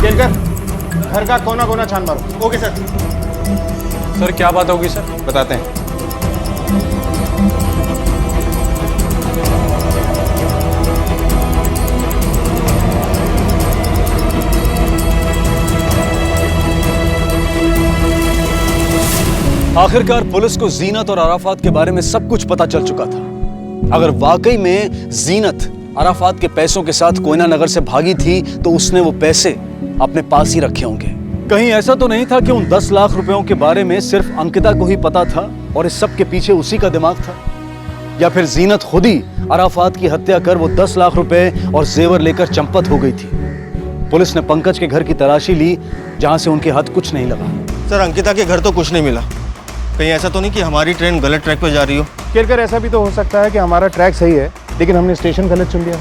केलकर, घर का कोना कोना छान मारो। Okay sir. सर, क्या बात होगी सर? बताते हैं। आखिरकार पुलिस को जीनत और अराफात के बारे में सब कुछ पता चल चुका था। अगर वाकई में जीनत अराफात के पैसों के साथ कोयना नगर से भागी थी तो उसने वो पैसे अपने पास ही रखे होंगे। कहीं ऐसा तो नहीं था कि उन 10 लाख रुपयों के बारे में सिर्फ अंकिता को ही पता था और इस सब के पीछे उसी का दिमाग था? या फिर जीनत खुद ही अराफात की हत्या कर वो 10 लाख रुपए और जेवर लेकर चंपत हो गई थी? पुलिस ने पंकज के घर की तलाशी ली जहां से उनके हाथ कुछ नहीं लगा। सर, अंकिता के घर तो कुछ नहीं मिला। कहीं ऐसा तो नहीं कि हमारी ट्रेन गलत ट्रैक पर जा रही हो? केलकर, ऐसा भी तो हो सकता है कि हमारा ट्रैक सही है लेकिन हमने स्टेशन गलत चुन लिया।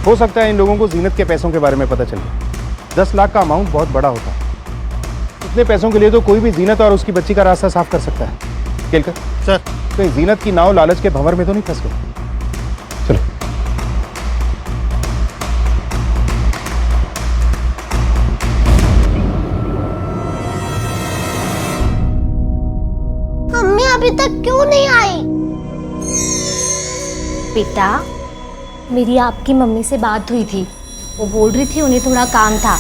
हो सकता है इन लोगों को जीनत के पैसों के बारे में पता चले। 10 लाख का अमाउंट बहुत बड़ा होता है। इतने पैसों के लिए तो कोई भी जीनत और उसकी बच्ची का रास्ता साफ कर सकता है। केलकर सर, तो जीनत की नाव लालच के भंवर में तो नहीं फंस गई? चलो। मम्मी अभी तक क्यों नहीं आई? बेटा, मेरी आपकी मम्मी से बात हुई थी। वो बोल रही थी उन्हें थोड़ा काम था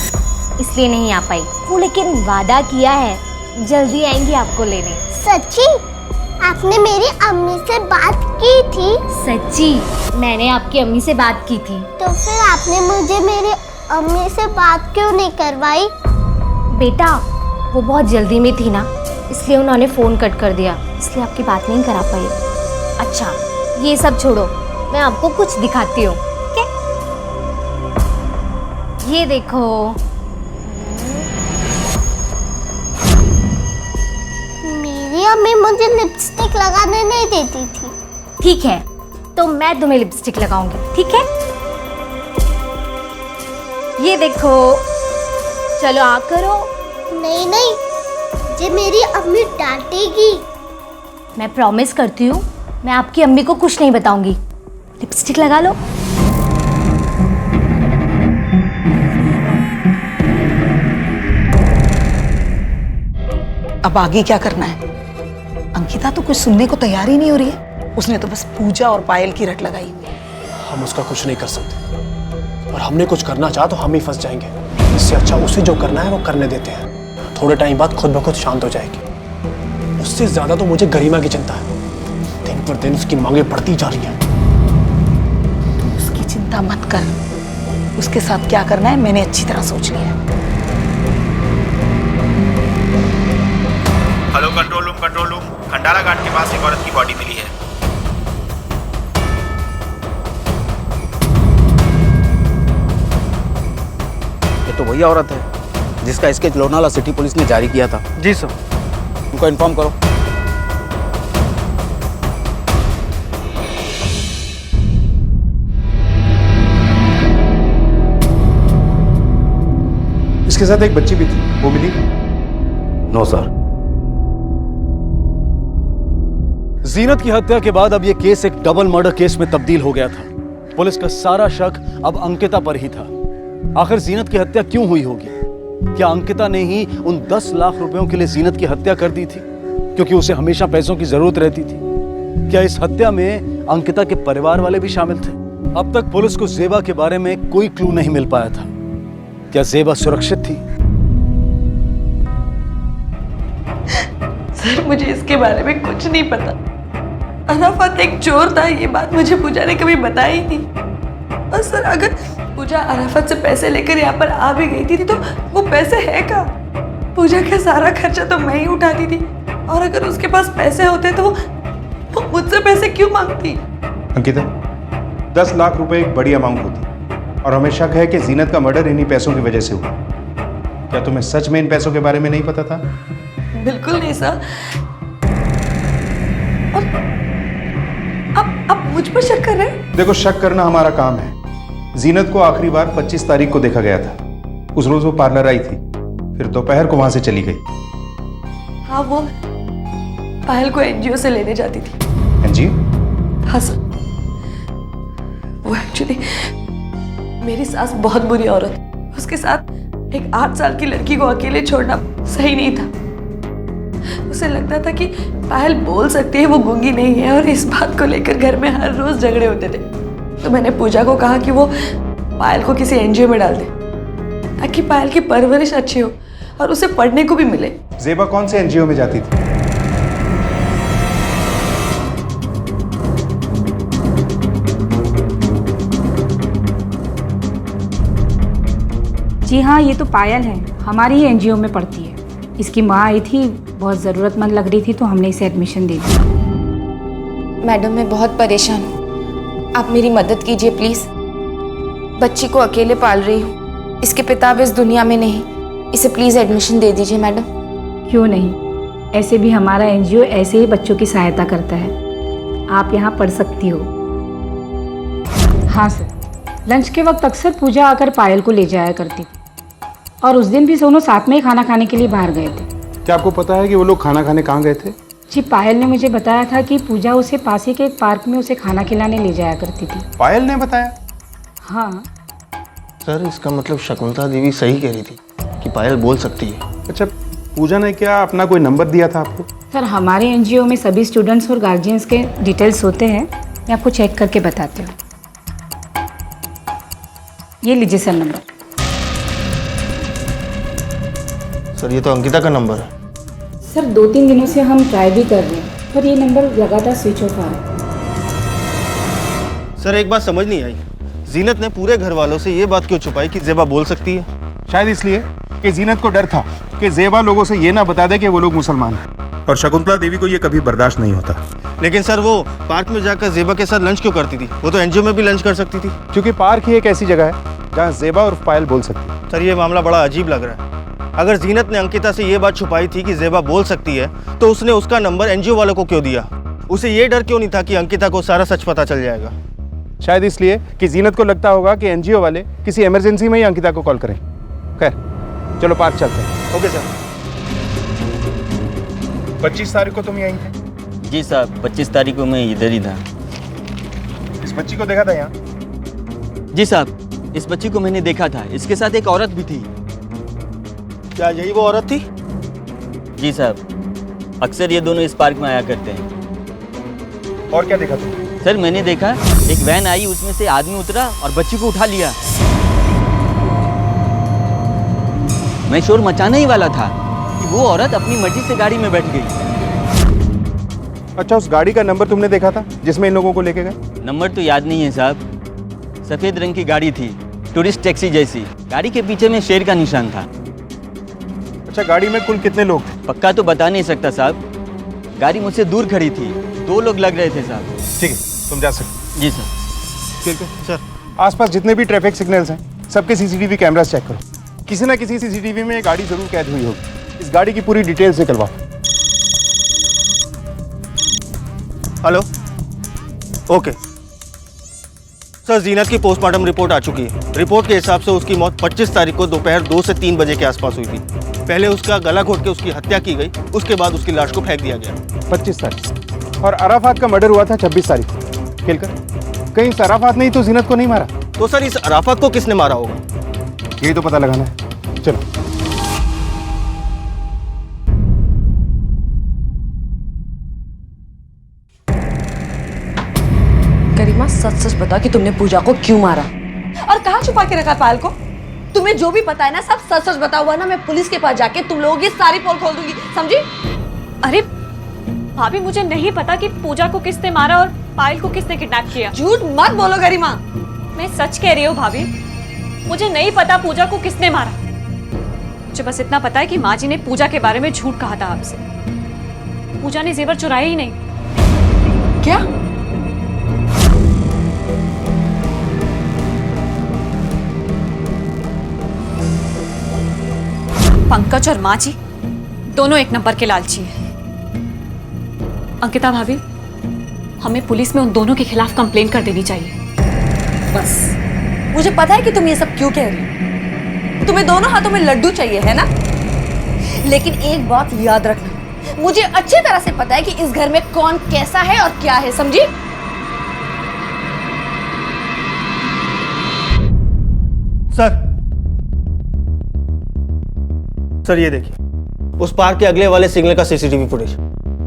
इसलिए नहीं आ पाई वो, लेकिन वादा किया है जल्दी आएंगी आपको लेने। सच्ची? आपने मेरी अम्मी से बात की थी? सच्ची, मैंने आपकी अम्मी से बात की थी। तो फिर आपने मुझे मेरी अम्मी से बात क्यों नहीं करवाई? बेटा, वो बहुत जल्दी में थी ना, इसलिए उन्होंने फ़ोन कट कर दिया, इसलिए आपकी बात नहीं करा पाई। अच्छा, ये सब छोड़ो, मैं आपको कुछ दिखाती हूँ। ठीक है, ये देखो। मेरी अम्मी मुझे लिपस्टिक लगाने नहीं देती थी। ठीक है, तो मैं तुम्हें लिपस्टिक लगाऊंगी। ठीक है, ये देखो। चलो आ करो। नहीं नहीं, मुझे मेरी अम्मी डांटेगी। मैं प्रॉमिस करती हूँ, मैं आपकी अम्मी को कुछ नहीं बताऊंगी। लिपस्टिक लगा लो। अब आगे क्या करना है? अंकिता तो कुछ सुनने को तैयार ही नहीं हो रही है। उसने तो बस पूजा और पायल की रट लगाई। हम उसका कुछ नहीं कर सकते, और हमने कुछ करना चाहा तो हम ही फंस जाएंगे। इससे अच्छा उसे जो करना है वो करने देते हैं। थोड़े टाइम बाद खुद ब खुद शांत हो जाएगी। उससे ज्यादा तो मुझे गरिमा की चिंता है। दिन पर दिन उसकी मांगे बढ़ती जा रही हैं। उसकी चिंता मत कर, उसके साथ क्या करना है मैंने अच्छी तरह सोच लिया है। हेलो कंट्रोल रूम, खंडारा घाट के पास एक औरत की बॉडी मिली है। ये तो वही औरत है जिसका स्केच लोनावाला सिटी पुलिस ने जारी किया था। जी सर। उनको इन्फॉर्म करो। इसके साथ एक बच्ची भी थी, वो मिली? No sir. जीनत की हत्या के बाद अब यह केस एक डबल मर्डर केस में तब्दील हो गया था। पुलिस का सारा शक अब अंकिता पर ही था। आखिर जीनत की हत्या क्यों हुई होगी? क्या अंकिता ने ही उन 10 लाख रुपयों के लिए जीनत की हत्या कर दी थी क्योंकि उसे हमेशा पैसों की जरूरत रहती थी? क्या इस हत्या में अंकिता के परिवार वाले भी शामिल थे? अब तक पुलिस को जेबा के बारे में कोई क्लू नहीं मिल पाया था। क्या जेबा सुरक्षित थी? सर मुझे इसके बारे में कुछ नहीं पता। अराफत एक चोर था, ये बात मुझे पूजा ने कभी बताई नहीं। और सर अगर पूजा अराफत से पैसे लेकर यहाँ पर आ भी गई थी तो वो पैसे है कहाँ? पूजा का सारा खर्चा तो मैं ही उठाती थी, और अगर उसके पास पैसे होते तो वो मुझसे पैसे क्यों मांगती? अंकिता, 10 लाख रुपए एक बड़ी अमाउंट होती, और हमें शक है कि जीनत का मर्डर इन्हीं पैसों की वजह से हुआ। क्या तुम्हें सच में इन पैसों के बारे में नहीं पता था? बिल्कुल नहीं सर। और आप मुझ पर शक कर रहे हैं? देखो, शक करना हमारा काम है। जीनत को आखिरी बार 25 तारीख को देखा गया था। उस रोज वो पार्लर आई थी, फिर दोपहर को वहां से चली गई। हाँ, वो पायल को एनजीओ से लेने जाती थी। एनजीओ? हाँ सर। वो एक्चुअली मेरी सास बहुत बुरी औरत है। उसके साथ एक 8 साल की लड़की को अकेले छोड़ना सही नहीं था। उसे लगता था कि पायल बोल सकती है, वो गूंगी नहीं है, और इस बात को लेकर घर में हर रोज झगड़े होते थे। तो मैंने पूजा को कहा कि वो पायल को किसी एनजीओ में डाल दे ताकि पायल की परवरिश अच्छी हो और उसे पढ़ने को भी मिले। जेबा कौन से एनजीओ में जाती थी? जी हाँ, ये तो पायल है, हमारी ही एनजीओ में पढ़ती है। इसकी माँ आई थी, बहुत ज़रूरतमंद लग रही थी तो हमने इसे एडमिशन दे दिया। मैडम मैं बहुत परेशान हूँ, आप मेरी मदद कीजिए प्लीज़। बच्ची को अकेले पाल रही हूँ, इसके पिता अब इस दुनिया में नहीं, इसे प्लीज़ एडमिशन दे दीजिए मैडम। क्यों नहीं, ऐसे भी हमारा एनजीओ ऐसे ही बच्चों की सहायता करता है। आप यहाँ पढ़ सकती हो। हाँ सर, लंच के वक्त अक्सर पूजा आकर पायल को ले जाया करती थी, और उस दिन भी दोनों साथ में ही खाना खाने के लिए बाहर गए थे। क्या आपको पता है कि वो लोग खाना खाने कहाँ गए थे? जी, पायल ने मुझे बताया था कि पूजा उसे पास ही के एक पार्क में उसे खाना खिलाने ले जाया करती थी। पायल ने बताया? हाँ सर, इसका मतलब शकुंतला देवी सही कह रही थी कि पायल बोल सकती है। अच्छा, पूजा ने क्या अपना कोई नंबर दिया था आपको? सर, हमारे एनजीओ में सभी स्टूडेंट्स और गार्जियंस के डिटेल्स होते हैं, मैं आपको चेक करके बताती हूँ। ये लीजिए सर नंबर। सर, ये तो अंकिता का नंबर है। सर, 2-3 दिनों से हम ट्राई भी कर रहे हैं, पर ये नंबर लगातार स्विच ऑफ आ रहा है। सर, एक बात समझ नहीं आई, जीनत ने पूरे घर वालों से ये बात क्यों छुपाई कि जेबा बोल सकती है? शायद इसलिए कि जीनत को डर था कि जेबा लोगों से ये ना बता दे कि वो लोग मुसलमान हैं, और शकुंतला देवी को ये कभी बर्दाश्त नहीं होता। लेकिन सर, वो पार्क में जाकर जेबा के साथ लंच क्यों करती थी? वो तो एनजीओ में भी लंच कर सकती थी। क्योंकि पार्क ही एक ऐसी जगह है जहाँ जेबा और पायल बोल सकती है। सर, ये मामला बड़ा अजीब लग रहा है। अगर जीनत ने अंकिता से ये बात छुपाई थी कि जेबा बोल सकती है, तो उसने उसका नंबर एनजीओ वालों को क्यों दिया? उसे ये डर क्यों नहीं था कि अंकिता को सारा सच पता चल जाएगा? शायद इसलिए कि जीनत को लगता होगा कि एनजीओ वाले किसी इमरजेंसी में ही अंकिता को कॉल करें। खैर, चलो पार्क चलते हैं। Okay sir. 25 तारीख को तुम यहीं थे? जी साहब, 25 तारीख को मैं इधर ही था। इस बच्ची को देखा था यहाँ? जी साहब, इस बच्ची को मैंने देखा था, इसके साथ एक औरत भी थी। क्या यही वो औरत थी? जी साहब, अक्सर ये दोनों इस पार्क में आया करते हैं। और क्या देखा तुमने? सर, मैंने देखा एक वैन आई, उसमें से आदमी उतरा और बच्ची को उठा लिया। मैं शोर मचाने ही वाला था कि वो औरत अपनी मर्जी से गाड़ी में बैठ गई। अच्छा, उस गाड़ी का नंबर तुमने देखा था जिसमें इन लोगों को लेके गए? नंबर तो याद नहीं है साहब। सफ़ेद रंग की गाड़ी थी, टूरिस्ट टैक्सी जैसी। गाड़ी के पीछे में शेर का निशान था। अच्छा, गाड़ी में कुल कितने लोग थे? पक्का तो बता नहीं सकता साहब। गाड़ी मुझसे दूर खड़ी थी, 2 लोग लग रहे थे साहब। ठीक है, तुम जा सकते। जी सर। ठीक है सर। आसपास जितने भी ट्रैफिक सिग्नल्स हैं सबके सीसीटीवी कैमरास चेक करो। किसी ना किसी सीसीटीवी में ये गाड़ी जरूर कैद हुई होगी। इस गाड़ी की पूरी डिटेल्स निकलवाओ। हेलो, ओके सर, जीनत की पोस्टमार्टम रिपोर्ट आ चुकी है। रिपोर्ट के हिसाब से उसकी मौत 25 तारीख को दोपहर 2 से 3 बजे के आसपास हुई थी। पहले उसका गला घोट के उसकी हत्या की गई, उसके बाद उसकी लाश को फेंक दिया गया। 25 तारीख। और अराफात का मर्डर हुआ था 26 तारीख को। खेलकर कहीं अराफात नहीं तो जीनत को नहीं मारा? तो सर इस अराफात को किसने मारा होगा? यही तो पता लगाना है। चलो। गरिमा, सच सच बता कि तुमने पूजा को क्यों मारा? और कहाँ छुपा के रखा पायल को? तुम्हें जो भी पता है ना, सब सच सच बता हुआ ना। मैं पुलिस के पास जाके तुम लोगों की सारी पोल खोल दूंगी, समझी? अरे भाभी, मुझे नहीं पता कि पूजा को किसने मारा और पायल को किसने किडनैप किया। झूठ मत बोलो गरिमा। मैं सच कह रही हूँ भाभी, मुझे नहीं पता पूजा को किसने मारा। मुझे बस इतना पता है कि माँ जी ने पूजा के बारे में झूठ कहा था आपसे। पूजा ने जेवर चुराए ही नहीं। क्या? पंकज और माँ जी दोनों एक नंबर के लालची हैं। अंकिता भाभी, हमें पुलिस में उन दोनों के खिलाफ कंप्लेंट कर देनी चाहिए। बस मुझे पता है कि तुम ये सब क्यों कह रही हो। तुम्हें दोनों हाथों में लड्डू चाहिए, है ना? लेकिन एक बात याद रखना, मुझे अच्छी तरह से पता है कि इस घर में कौन कैसा है और क्या है, समझी? सर ये देखिए, उस पार्क के अगले वाले सिग्नल का सीसीटीवी फुटेज।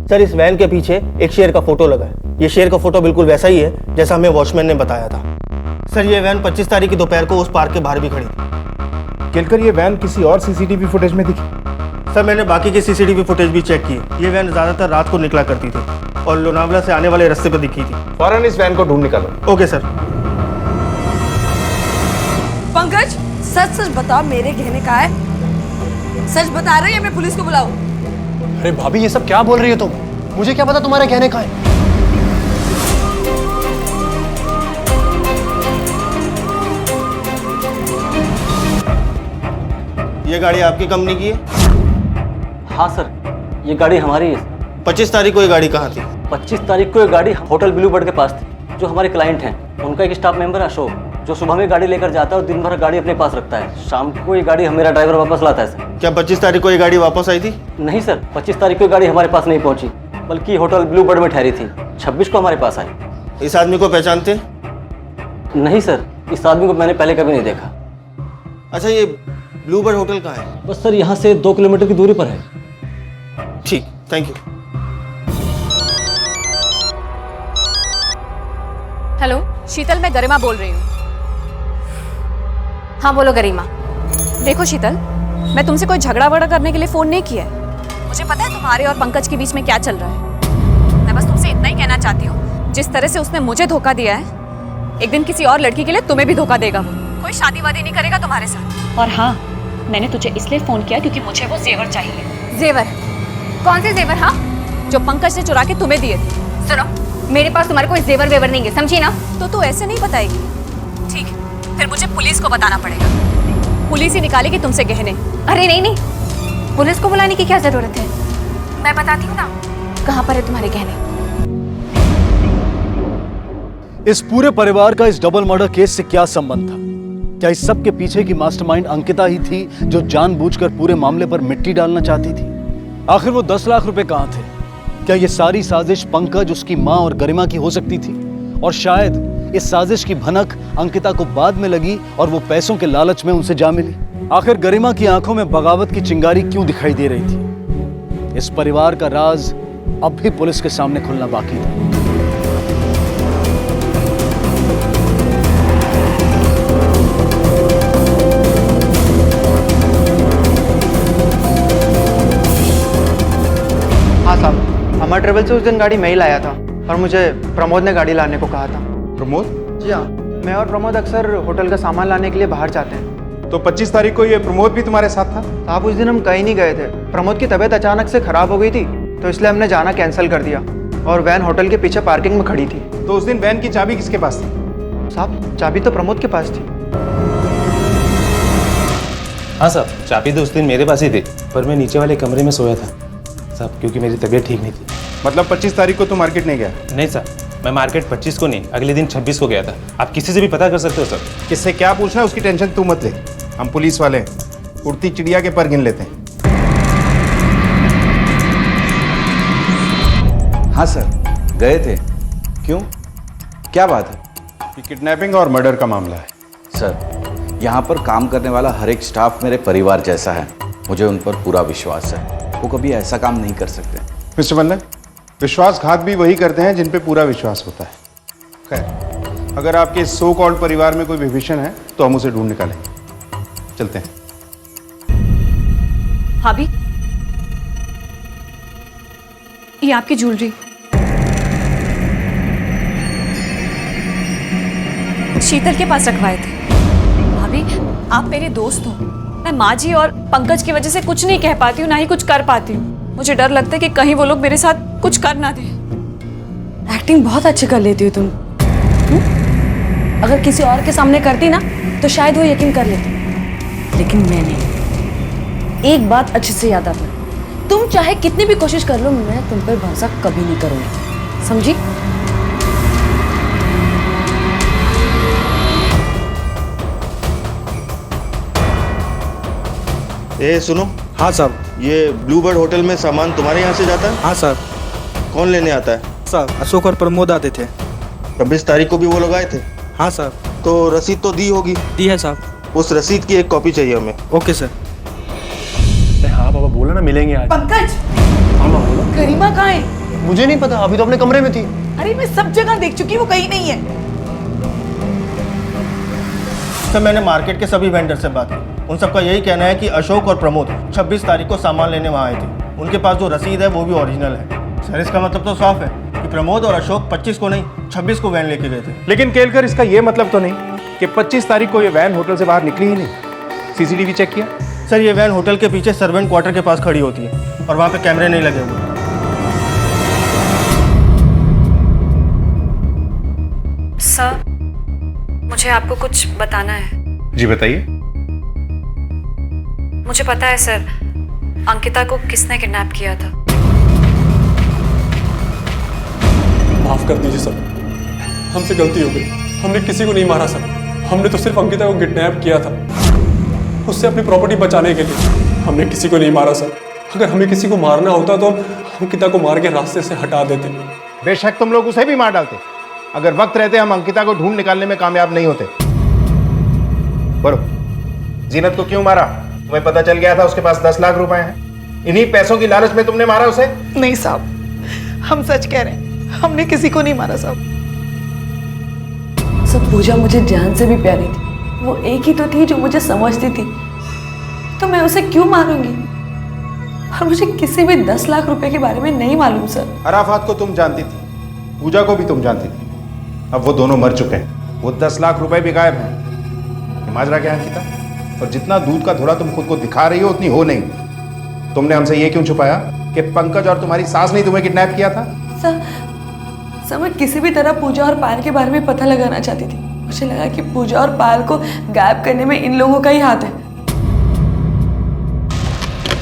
सर इस वैन के पीछे एक शेर का फोटो लगा है। ये शेर का फोटो बिल्कुल वैसा ही है जैसा हमें वॉचमैन ने बताया था। सर ये वैन 25 तारीख की दोपहर को उस पार्क के बाहर भी खड़ी थी। केलकर, ये वैन किसी और सीसीटीवी फुटेज में दिखी? सर मैंने बाकी के सीसीटीवी फुटेज भी चेक किए। ये वैन ज्यादातर रात को निकला करती थी और लोनावला से आने वाले रास्ते पर दिखी थी। फौरन इस वैन को ढूंढ निकालो। Okay sir. पंकज, सच सच बता, मेरे गहने कहाँ है? सच बता रही है, मैं पुलिस को बुलाऊं? अरे भाभी, ये सब क्या बोल रही हो तुम? मुझे क्या पता तुम्हारे गहने कहाँ हैं? ये गाड़ी आपकी कंपनी की है? हाँ सर, ये गाड़ी हमारी है। 25 तारीख को ये गाड़ी कहाँ थी? 25 तारीख को ये गाड़ी होटल ब्लू बर्ड के पास थी। जो हमारे क्लाइंट हैं, उनका एक स्टाफ मेंबर है अशोक, जो सुबह में गाड़ी लेकर जाता है और दिन भर गाड़ी अपने पास रखता है। शाम को ये गाड़ी मेरा ड्राइवर वापस लाता है सर। क्या 25 तारीख को ये गाड़ी वापस आई थी? नहीं सर, 25 तारीख को गाड़ी हमारे पास नहीं पहुंची, बल्कि होटल ब्लू बर्ड में ठहरी थी। 26 को हमारे पास आई। इस आदमी को पहचानते? नहीं सर, इस आदमी को मैंने पहले कभी नहीं देखा। अच्छा, ये ब्लू बर्ड होटल कहाँ है? बस सर यहाँ से 2 किलोमीटर की दूरी पर है। ठीक, थैंक यू। हेलो शीतल, मैं गरिमा बोल रही हूँ। हाँ बोलो गरिमा। देखो शीतल, मैं तुमसे कोई झगड़ा वगड़ा करने के लिए फोन नहीं किया है। मुझे पता है तुम्हारे और पंकज के बीच में क्या चल रहा है। मैं बस तुमसे इतना ही कहना चाहती हूँ, जिस तरह से उसने मुझे धोखा दिया है, एक दिन किसी और लड़की के लिए तुम्हें भी धोखा देगा। वो कोई शादी वादी नहीं करेगा तुम्हारे साथ। और हाँ, मैंने तुझे इसलिए फोन किया क्योंकि मुझे वो जेवर चाहिए। जेवर? कौन से जेवर? हाँ, जो पंकज ने चुरा के तुम्हें दिए थे। सुनो, मेरे पास तुम्हारे कोई जेवर वेवर नहीं है, समझी ना? तो तू ऐसे नहीं बताएगी? ठीक, फिर मुझे पुलिस को बताना पड़ेगा। पुलिस ही निकालेगी तुमसे गहने। अरे नहीं नहीं, पुलिस को बुलाने की क्या जरूरत है? मैं बताती हूँ ना कहाँ पर है तुम्हारे गहने। इस पूरे परिवार का इस डबल मर्डर केस से क्या संबंध था? क्या इस सब के पीछे की मास्टरमाइंड अंकिता ही थी, जो जानबूझकर पूरे मामले पर मिट्टी डालना चाहती थी? आखिर वो 10 लाख रुपए कहाँ थे? क्या ये सारी साजिश पंकज, उसकी माँ और गरिमा की हो सकती थी? और शायद इस साजिश की भनक अंकिता को बाद में लगी और वो पैसों के लालच में उनसे जा मिली। आखिर गरिमा की आंखों में बगावत की चिंगारी क्यों दिखाई दे रही थी? इस परिवार का राज अब भी पुलिस के सामने खुलना बाकी था। हाँ साहब, हमारा ट्रेवल से उस दिन गाड़ी मैं ही लाया था और मुझे प्रमोद ने गाड़ी लाने को कहा था। प्रमोद? जी हाँ, मैं और प्रमोद अक्सर होटल का सामान लाने के लिए बाहर जाते हैं। तो 25 तारीख को ये प्रमोद भी तुम्हारे साथ था? साहब, उस दिन हम कहीं नहीं गए थे। प्रमोद की तबीयत अचानक से खराब हो गई थी, तो इसलिए हमने जाना कैंसिल कर दिया और वैन होटल के पीछे पार्किंग में खड़ी थी। तो उस दिन वैन की चाबी किसके पास थी? साहब, चाबी तो प्रमोद के पास थी। हाँ साहब, चाबी तो उस दिन मेरे पास ही थी, पर मैं नीचे वाले कमरे में सोया था साहब, क्योंकि मेरी तबीयत ठीक नहीं थी। मतलब 25 तारीख को तुम मार्केट नहीं गया? नहीं साहब, मैं मार्केट 25 को नहीं, अगले दिन 26 को गया था। आप किसी से भी पता कर सकते हो सर। किससे क्या पूछना है उसकी टेंशन तू मत ले, हम पुलिस वाले हैं, उड़ती चिड़िया के पर गिन लेते हैं। हाँ सर, गए थे। क्यों, क्या बात है? ये किडनैपिंग और मर्डर का मामला है। सर, यहाँ पर काम करने वाला हर एक स्टाफ मेरे परिवार जैसा है। मुझे उन पर पूरा विश्वास है, वो कभी ऐसा काम नहीं कर सकते। मिस्टर मल्लन, विश्वासघात भी वही करते हैं जिन पे पूरा विश्वास होता है। खैर, अगर आपके सो कॉल्ड परिवार में कोई विभीषण है तो हम उसे ढूंढ निकालेंगे। चलते हैं। भाभी, ये आपकी ज्वेलरी। शीतल के पास रखवाए थे। भाभी, आप मेरे दोस्त हो। मैं माँ जी और पंकज की वजह से कुछ नहीं कह पाती हूँ, ना ही कुछ कर पाती हूँ। मुझे डर लगता है कि कहीं वो लोग मेरे साथ कुछ कर ना दें। एक्टिंग बहुत अच्छी कर लेती हो तुम। अगर किसी और के सामने करती ना तो शायद वो यकीन कर लेती, लेकिन मैं नहीं। एक बात अच्छे से याद रखना, तुम चाहे कितनी भी कोशिश कर लो, मैं तुम पर भरोसा कभी नहीं करूंगी, समझी? ए सुनो। हाँ साहब। ये ब्लूबर्ड होटल में सामान तुम्हारे यहाँ से जाता है? हाँ सर। कौन लेने आता है? सर, अशोक और प्रमोद आते थे। 26 तारीख को भी वो लोग आए थे? हाँ सर। तो रसीद तो दी होगी? दी है साहब। उस रसीद की एक कॉपी चाहिए हमें। Okay sir. हाँ पापा, बोला ना मिलेंगे आज। पंकज, गरिमा कहाँ है? मुझे नहीं पता, अभी तो अपने कमरे में थी। अरे मैं सब जगह देख चुकी, वो कहीं नहीं है। सर, मैंने मार्केट के सभी वेंडर से बात की, उन सबका यही कहना है कि अशोक और प्रमोद 26 तारीख को सामान लेने वहाँ आए थे। उनके पास जो रसीद है वो भी ओरिजिनल है। सर, इसका मतलब तो साफ है कि प्रमोद और अशोक 25 को नहीं 26 को वैन लेके गए थे। लेकिन केलकर, इसका ये मतलब तो नहीं कि 25 तारीख को ये वैन होटल से बाहर निकली ही नहीं। सीसीटीवी चेक किया? सर, ये वैन होटल के पीछे सर्वेंट क्वार्टर के पास खड़ी होती है और वहाँ पे कैमरे नहीं लगे हुए। सर, मुझे आपको कुछ बताना है। जी बताइए। मुझे पता है सर, अंकिता को किसने किडनैप किया था। माफ कर दीजिए सर, हमसे गलती हो गई। हमने किसी को नहीं मारा सर, हमने तो सिर्फ अंकिता को किडनैप किया था, उससे अपनी प्रॉपर्टी बचाने के लिए। हमने किसी को नहीं मारा सर। अगर हमें किसी को मारना होता तो अंकिता को मार के रास्ते से हटा देते। बेशक तुम लोग उसे भी मार डालते, अगर वक्त रहते हम अंकिता को ढूंढ निकालने में कामयाब नहीं होते। बोलो, जीनत को क्यों मारा? तुम्हें पता चल गया था उसके पास 10 लाख रुपए हैं। इन्हीं पैसों की लालच में तुमने मारा उसे? नहीं साहब, हम सच कह रहे हैं, हमने किसी को नहीं मारा साहब। सब पूजा मुझे जान से भी प्यारी थी। वो एक ही तो थी जो मुझे समझती थी, तो मैं उसे क्यों मारूंगी? और मुझे किसी भी 10 लाख रुपए के बारे में नहीं मालूम सर। अराफात को तुम जानती थी, पूजा को भी तुम जानती थी। अब वो दोनों मर चुके हैं, वो 10 लाख रुपए भी गायब हैं। माजरा क्या अंकिता? और जितना दूध का धुरा तुम खुद को दिखा रही हो उतनी हो नहीं। तुमने हमसे ये क्यों छुपाया कि पंकज और तुम्हारी सास ने तुम्हें किडनैप किया था? सर, मैं किसी भी तरह पूजा और पायल के बारे में पता लगाना चाहती थी। मुझे लगा कि पूजा और पायल को गायब करने में इन लोगों का ही हाथ है।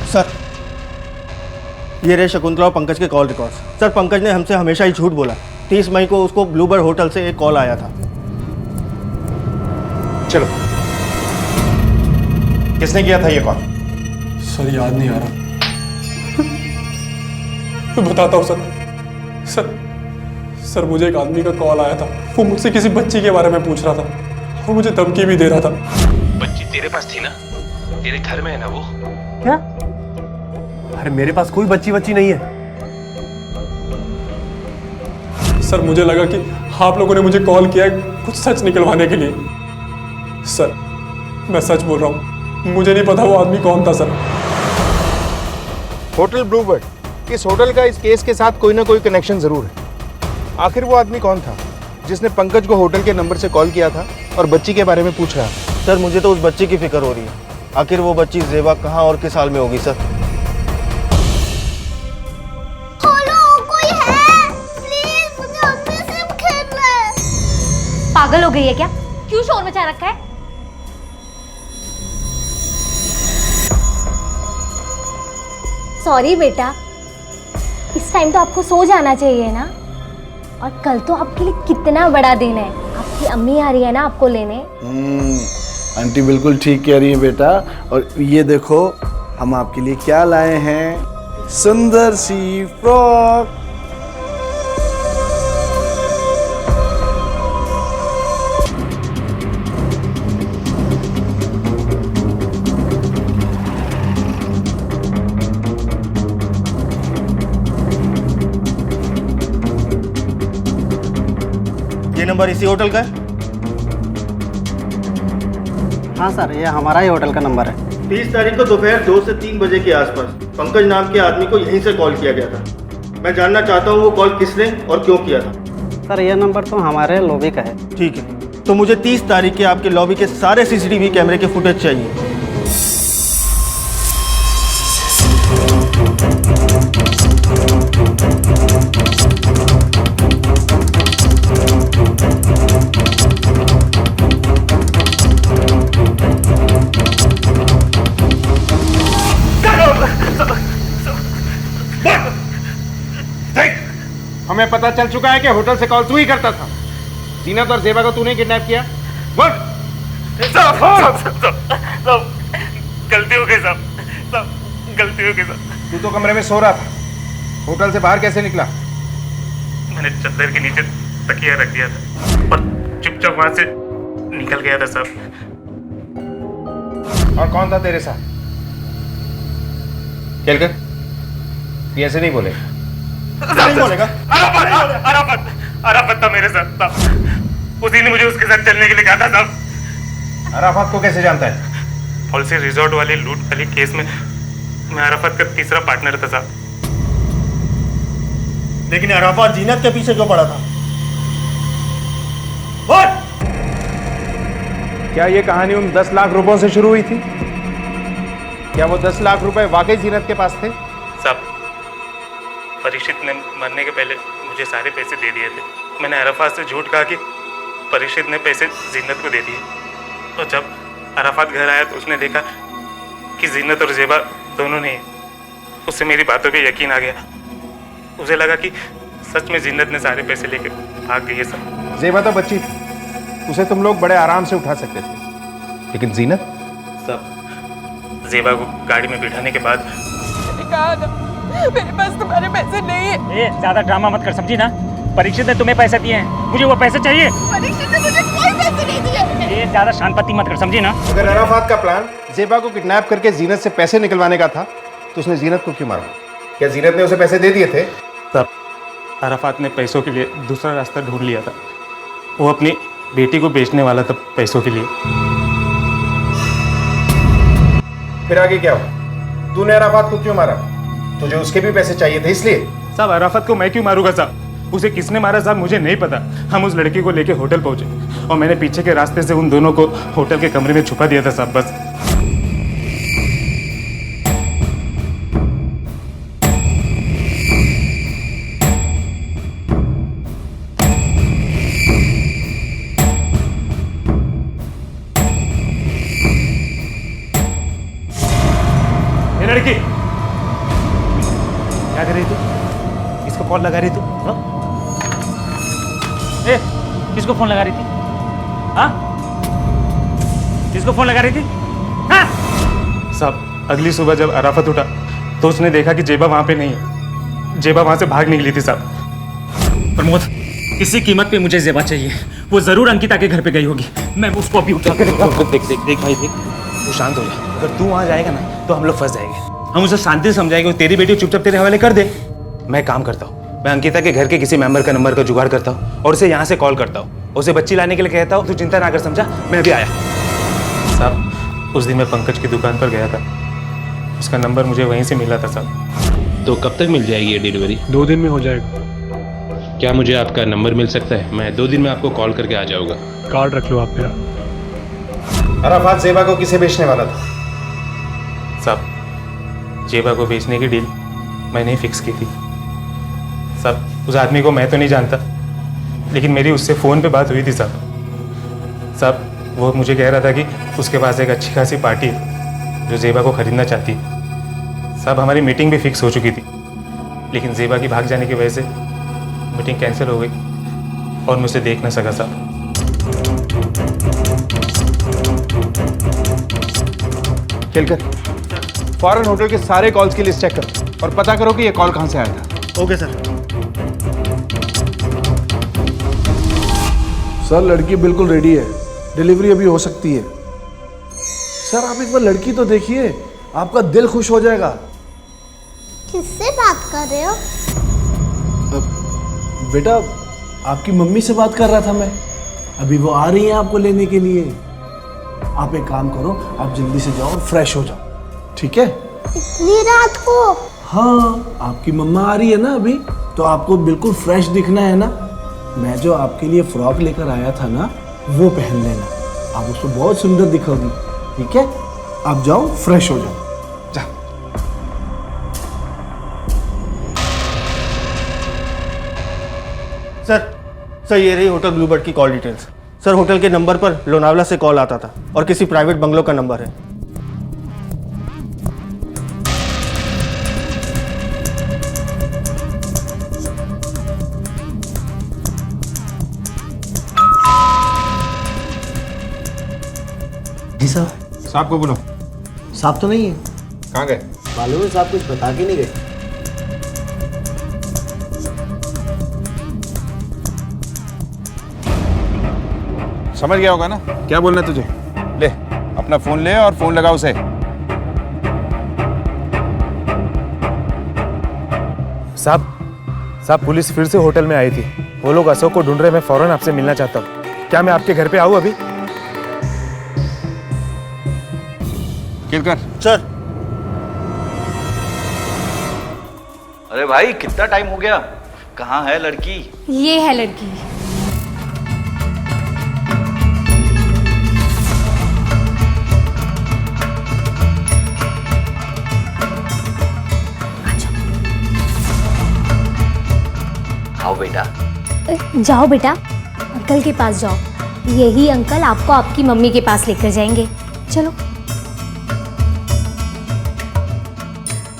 सर, ये रहे शकुंतला और पंकज के कॉल रिकॉर्ड्स। सर, पंकज ने हमसे हमेशा ही झूठ बोला। 30 मई को उसको ब्लूबर्ड होटल से एक कॉल आया था। चलो, किसने किया था ये कॉल? सर, याद नहीं आ रहा। मैं बताता हूँ सर, मुझे एक आदमी का कॉल आया था। वो मुझसे किसी बच्ची के बारे में पूछ रहा था और मुझे धमकी भी दे रहा था। बच्ची तेरे पास थी ना? तेरे घर में है ना वो? क्या? अरे मेरे पास कोई बच्ची नहीं है सर। मुझे लगा कि आप लोगों ने मुझे कॉल किया कुछ सच निकलवाने के लिए। सर, मैं सच बोल रहा हूँ, मुझे नहीं पता वो आदमी कौन था सर। होटल ब्लूबर्ड इस होटल का इस केस के साथ कोई ना कोई कनेक्शन जरूर है। आखिर वो आदमी कौन था जिसने पंकज को होटल के नंबर से कॉल किया था और बच्ची के बारे में पूछ रहा था? सर मुझे तो उस बच्ची की फिक्र हो रही है। आखिर वो बच्ची जेबा कहाँ और किस हाल में होगी सर? कोई है? प्लीज मुझे अम्मी से खेलना है। पागल हो गई है क्या? क्यों शोर मचा रखा है? सॉरी बेटा, इस टाइम तो आपको सो जाना चाहिए ना। और कल तो आपके लिए कितना बड़ा दिन है, आपकी अम्मी आ रही है ना आपको लेने। आंटी बिल्कुल ठीक कह रही है बेटा। और ये देखो हम आपके लिए क्या लाए हैं, सुंदर सी फ्रॉक। ये नंबर इसी होटल का है? हाँ सर, ये हमारा ही होटल का नंबर है। 30 तारीख को दोपहर 2 से 3 बजे के आसपास पंकज नाम के आदमी को यहीं से कॉल किया गया था। मैं जानना चाहता हूँ वो कॉल किसने और क्यों किया था। सर ये नंबर तो हमारे लॉबी का है। ठीक है, तो मुझे 30 तारीख के आपके लॉबी के सारे सीसीटीवी कैमरे के फुटेज चाहिए। हमें पता चल चुका है कि होटल से कॉल तू ही करता था। जीनत और जेबा को तूने किडनैप किया। बोल। गलती हो गई साहब, गलती हो गई साहब। तू तो कमरे में सो रहा था, होटल से बाहर कैसे निकला? मैंने चादर के नीचे तकिया रख दिया था और चुपचाप वहां से निकल गया था साहब। और कौन था तेरे साथ? खेलकर ये ऐसे नहीं बोले। नहीं बोलेगा। अराफत था मेरे साथ साहब। उसी ने मुझे उसके साथ चलने के लिए कहा था साहब। अराफत को कैसे जानता है? पॉलिसी रिजॉर्ट वाले लूट वाले केस में मैं अराफत का तीसरा पार्टनर था साहब। लेकिन अराफत जीनत के पीछे क्यों पड़ा था? क्या ये कहानी उन 10 लाख रुपयों से शुरू हुई थी? क्या वो 10 लाख रुपए वाकई जीनत के पास थे? साहब, परीक्षित ने मरने के पहले मुझे सारे पैसे दे दिए थे। मैंने अराफात से झूठ कहा कि परीक्षित ने पैसे जीनत को दे दिए। और जब अराफात घर आया तो उसने देखा कि जीनत और जेबा दोनों ने, उससे मेरी बातों पे यकीन आ गया। उसे लगा कि सच में जीनत ने सारे पैसे लेके भाग गई है सब। जेबा तो बच्ची थी, उसे तुम लोग बड़े आराम से उठा सकते थे, लेकिन जीनत? सब जेबा को गाड़ी में बिठाने के बाद कहा ना, मेरे पास तुम्हारे पैसे नहीं है। ए, ज्यादा ड्रामा मत कर, समझी ना? परीक्षित ने तुम्हें पैसे दिए हैं, मुझे वो पैसे चाहिए। परीक्षित ने मुझे कोई पैसे नहीं दिए। ए, ज्यादा शांति मत कर, समझी ना? अगर अराफात का प्लान जेबा को किडनैप करके जीनत से पैसे निकलवाने का था तो उसने जीनत को क्यों मारा? क्या जीनत ने उसे पैसे दे दिए थे? तब अराफात ने पैसों के लिए दूसरा रास्ता ढूंढ लिया था। वो अपनी बेटी को बेचने वाला था पैसों के लिए। फिर आगे क्या हुआ? तूने अराफात को क्यों मारा? तुझे उसके भी पैसे चाहिए थे इसलिए? साहब, अराफत को मैं क्यों मारूंगा साहब? उसे किसने मारा साहब मुझे नहीं पता। हम उस लड़की को लेके होटल पहुंचे और मैंने पीछे के रास्ते से उन दोनों को होटल के कमरे में छुपा दिया था साहब, बस। ये लड़की क्या कर रही थी? किसको कॉल लगा रही तू? ए, किसको फोन लगा रही थी? हाँ? किसको फोन लगा रही थी? हाँ? साहब, अगली सुबह जब अराफत उठा तो उसने देखा कि जेबा वहां पे नहीं है। जेबा वहां से भाग निकली थी साहब। प्रमोद, किसी कीमत पे मुझे जेबा चाहिए। वो जरूर अंकिता के घर पे गई होगी। मैं उसको अभी उठा के देख भाई देख, तू शांत हो जा। अगर तू वहां जाएगा ना तो हम लोग फंस जाएंगे। हम उसे शांति से समझाएंगे, तेरी बेटी चुपचाप तेरे हवाले कर दे। मैं काम करता हूँ, मैं अंकिता के घर के किसी मेंबर का नंबर का जुगाड़ करता हूँ और उसे यहाँ से कॉल करता हूँ। उसे बच्ची लाने के लिए कहता हूँ। तू चिंता ना कर, समझा? मैं अभी आया। साहब, उस दिन मैं पंकज की दुकान पर गया था, उसका नंबर मुझे वहीं से मिला था साहब। तो कब तक मिल जाएगी ये डिलीवरी? 2 दिन में हो जाएगा। क्या मुझे आपका नंबर मिल सकता है? मैं 2 दिन में आपको कॉल करके आ जाऊंगा। कार्ड रख लो आप मेरा। अराफात ज़ेबा को किसे बेचने वाला था? साहब, जेबा को बेचने की डील मैंने ही फिक्स की थी। साहब, उस आदमी को मैं तो नहीं जानता, लेकिन मेरी उससे फ़ोन पे बात हुई थी साहब, वो मुझे कह रहा था कि उसके पास एक अच्छी खासी पार्टी है जो जेबा को ख़रीदना चाहती है। साहब, हमारी मीटिंग भी फिक्स हो चुकी थी, लेकिन जेबा की भाग जाने की वजह से मीटिंग कैंसिल हो गई और मुझसे देख ना सका साहब। केलकर, फॉरेन होटल के सारे कॉल्स की लिस्ट चेक करो और पता करो कि ये कॉल कहाँ से आया था। Okay sir. सर लड़की बिल्कुल रेडी है, डिलीवरी अभी हो सकती है। सर आप एक बार लड़की तो देखिए, आपका दिल खुश हो जाएगा। किससे बात कर रहे हो? बेटा आपकी मम्मी से बात कर रहा था मैं, अभी वो आ रही हैं आपको लेने के लिए। आप एक काम करो, आप जल्दी से जाओ और फ्रेश हो जाओ, ठीक है? इतनी रात को? हाँ, आपकी मम्मा आ रही है ना अभी, तो आपको बिल्कुल फ्रेश दिखना है ना। मैं जो आपके लिए फ्रॉक लेकर आया था ना, वो पहन लेना, आप उसको बहुत सुंदर दिखोगी, ठीक है? आप जाओ फ्रेश हो जाओ। सर ये रही होटल ब्लूबर्ड की कॉल डिटेल्स। सर होटल के नंबर पर लोनावला से कॉल आता था और किसी प्राइवेट बंगलो का नंबर है। जी साहब। साहब को बोलो। साहब तो नहीं है। कहाँ गए? मालूम है साहब, कुछ बता के नहीं गए। समझ गया होगा ना क्या बोलना है तुझे? ले अपना फोन ले और फोन लगा उसे। साहब पुलिस फिर से होटल में आई थी। वो लोग अशोक को ढूंढ रहे। मैं फौरन आपसे मिलना चाहता हूँ। क्या मैं आपके घर पे आऊँ अभी? केलकर। सर। अरे भाई कितना टाइम हो गया, कहाँ है लड़की? ये है लड़की। आओ बेटा। जाओ बेटा, अंकल के पास जाओ। यही अंकल आपको आपकी मम्मी के पास लेकर जाएंगे। चलो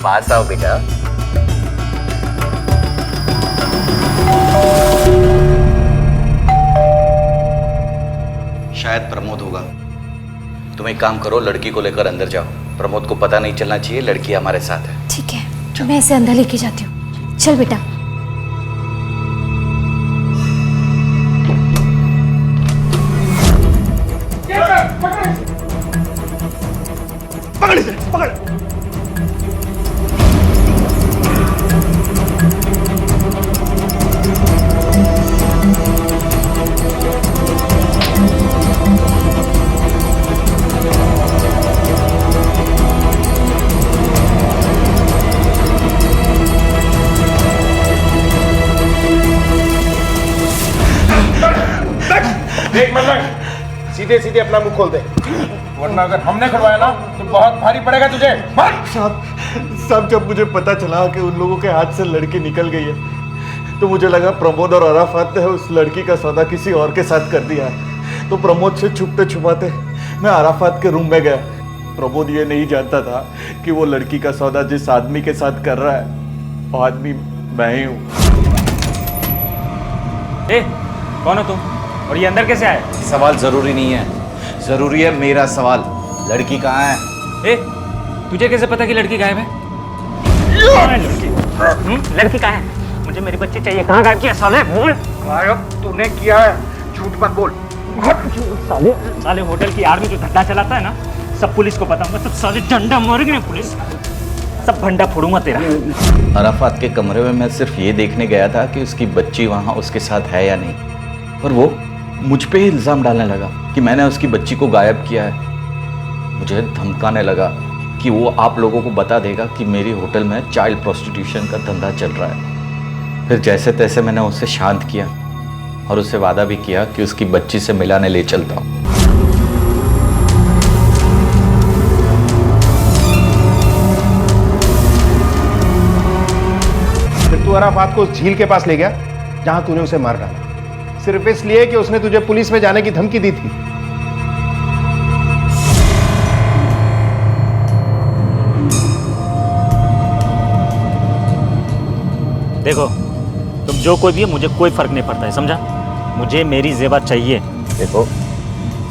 पास आओ बेटा। शायद प्रमोद होगा। तुम एक काम करो, लड़की को लेकर अंदर जाओ। प्रमोद को पता नहीं चलना चाहिए लड़की हमारे साथ है। ठीक है, मैं इसे अंदर लेके जाती हूँ। चल बेटा। पकड़ इसे, पकड़। देख मल्लंग, सीधे सीधे अपना मुंह खोल दे, वरना अगर हमने खुलवाया ना तो बहुत भारी पड़ेगा तुझे। साहब जब मुझे पता चला कि उन लोगों के हाथ से लड़की निकल गई है तो मुझे लगा प्रमोद और अराफात ने उस लड़की का सौदा किसी और के साथ कर दिया है। तो प्रमोद से छुपते छुपाते मैं अराफात के रूम में गया। प्रमोद ये नहीं जानता था कि वो लड़की का सौदा जिस आदमी के साथ कर रहा है वो आदमी मैं ही हूँ। कौन हो तुम और ये अंदर कैसे आए? सवाल जरूरी नहीं है, जरूरी है मेरा सवाल। लड़की कहाँ है? तुझे कैसे पता कि लड़की गायब है? लड़की कहाँ है? मुझे मेरी बच्ची चाहिए। कहाँ गायब किया साले? बोल। गायब तूने किया है, झूठ मत बोल। साले होटल की आर्मी जो धंधा चलाता है ना, सब पुलिस को पता होगा। सब साले डंडा मारेंगे ना पुलिस, सब भंडा फोड़ूंगा तेरा। अराफात के कमरे में मैं सिर्फ ये देखने गया था कि उसकी बच्ची वहाँ उसके साथ है या नहीं, पर वो मुझ पे ही इल्ज़ाम डालने लगा कि मैंने उसकी बच्ची को गायब किया है। मुझे धमकाने लगा कि वो आप लोगों को बता देगा कि मेरी होटल में चाइल्ड प्रोस्टिट्यूशन का धंधा चल रहा है। फिर जैसे तैसे मैंने उसे शांत किया और उसे वादा भी किया कि उसकी बच्ची से मिलाने ले चलता हूँ। फिर तू अराफात को उस झील के पास ले गया जहां तूने उसे मार डाला, सिर्फ इसलिए कि उसने तुझे पुलिस में जाने की धमकी दी थी। देखो, तुम जो कोई भी है, मुझे कोई फर्क नहीं पड़ता है, समझा? मुझे मेरी जेबा चाहिए। देखो,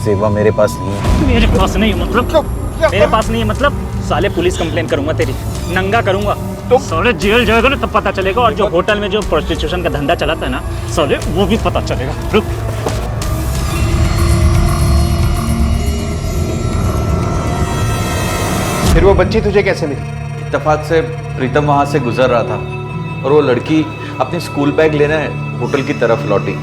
जेबा मेरे पास नहीं है। मेरे पास नहीं है मतलब? मेरे पास नहीं है मतलब? साले पुलिस कंप्लेन करूंगा तेरी, नंगा करूंगा। तो साले जेल जाएगा ना तब पता चलेगा। और जो होटल में जो प्रोस्टिट्यूशन का धंधा चलाता है ना साले, वो भी पता चलेगा। रुक। फिर वो बच्ची तुझे कैसे मिली? इत्तेफाक से प्रीतम वहां से गुजर रहा था और वो लड़की अपनी स्कूल बैग लेने होटल की तरफ लौटी।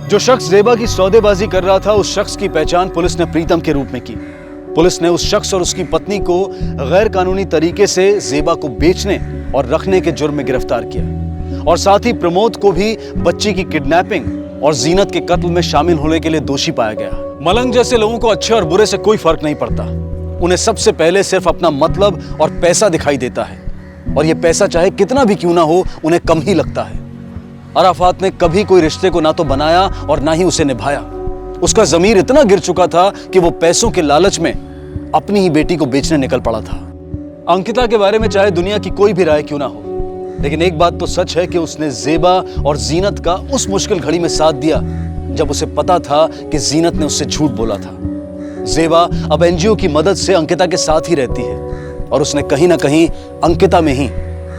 जो शख्स जेबा की सौदेबाजी कर रहा था, उस शख्स की पहचान पुलिस ने प्रीतम के रूप में की। पुलिस ने उस शख्स और उसकी पत्नी को गैर कानूनी तरीके से जेबा को बेचने और रखने के जुर्म में गिरफ्तार किया और साथ ही प्रमोद को भी बच्ची की किडनैपिंग और जीनत के कत्ल में शामिल होने के लिए दोषी पाया गया। मलंग जैसे लोगों को अच्छे और बुरे से कोई फर्क नहीं पड़ता। उन्हें सबसे पहले सिर्फ अपना मतलब और पैसा दिखाई देता है, और यह पैसा चाहे कितना भी क्यों ना हो, उन्हें कम ही लगता है। अराफात ने कभी कोई रिश्ते को ना तो बनाया और ना ही उसे निभाया। उसका जमीर इतना गिर चुका था कि वो पैसों के लालच में अपनी ही बेटी को बेचने निकल पड़ा था। अंकिता के बारे में चाहे दुनिया की कोई भी राय क्यों ना हो, लेकिन एक बात तो सच है कि उसने जेबा और जीनत का उस मुश्किल घड़ी में साथ दिया जब उसे पता था कि जीनत ने उससे झूठ बोला था। जेबा अब एनजीओ की मदद से अंकिता के साथ ही रहती है और उसने कहीं ना कहीं अंकिता में ही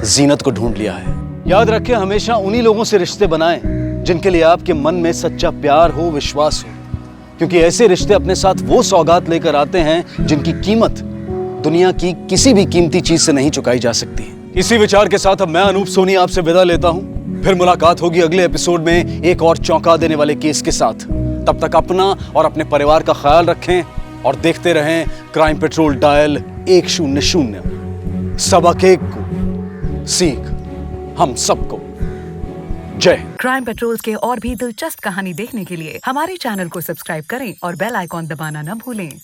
जीनत को ढूंढ लिया है। याद रखें, हमेशा उन्हीं लोगों से रिश्ते बनाएं जिनके लिए आपके मन में सच्चा प्यार हो, विश्वास हो, क्योंकि ऐसे रिश्ते अपने साथ वो सौगात लेकर आते हैं जिनकी कीमत दुनिया की किसी भी कीमती चीज से नहीं चुकाई जा सकती। इसी विचार के साथ अब मैं अनूप सोनी आपसे विदा लेता हूं। फिर मुलाकात होगी अगले एपिसोड में एक और चौंका देने वाले केस के साथ। तब तक अपना और अपने परिवार का ख्याल रखें और देखते रहें क्राइम पेट्रोल डायल 100। सबक एक को सीख हम सबको। जय। क्राइम पेट्रोल्स के और भी दिलचस्प कहानी देखने के लिए हमारे चैनल को सब्सक्राइब करें और बेल आइकॉन दबाना न भूलें।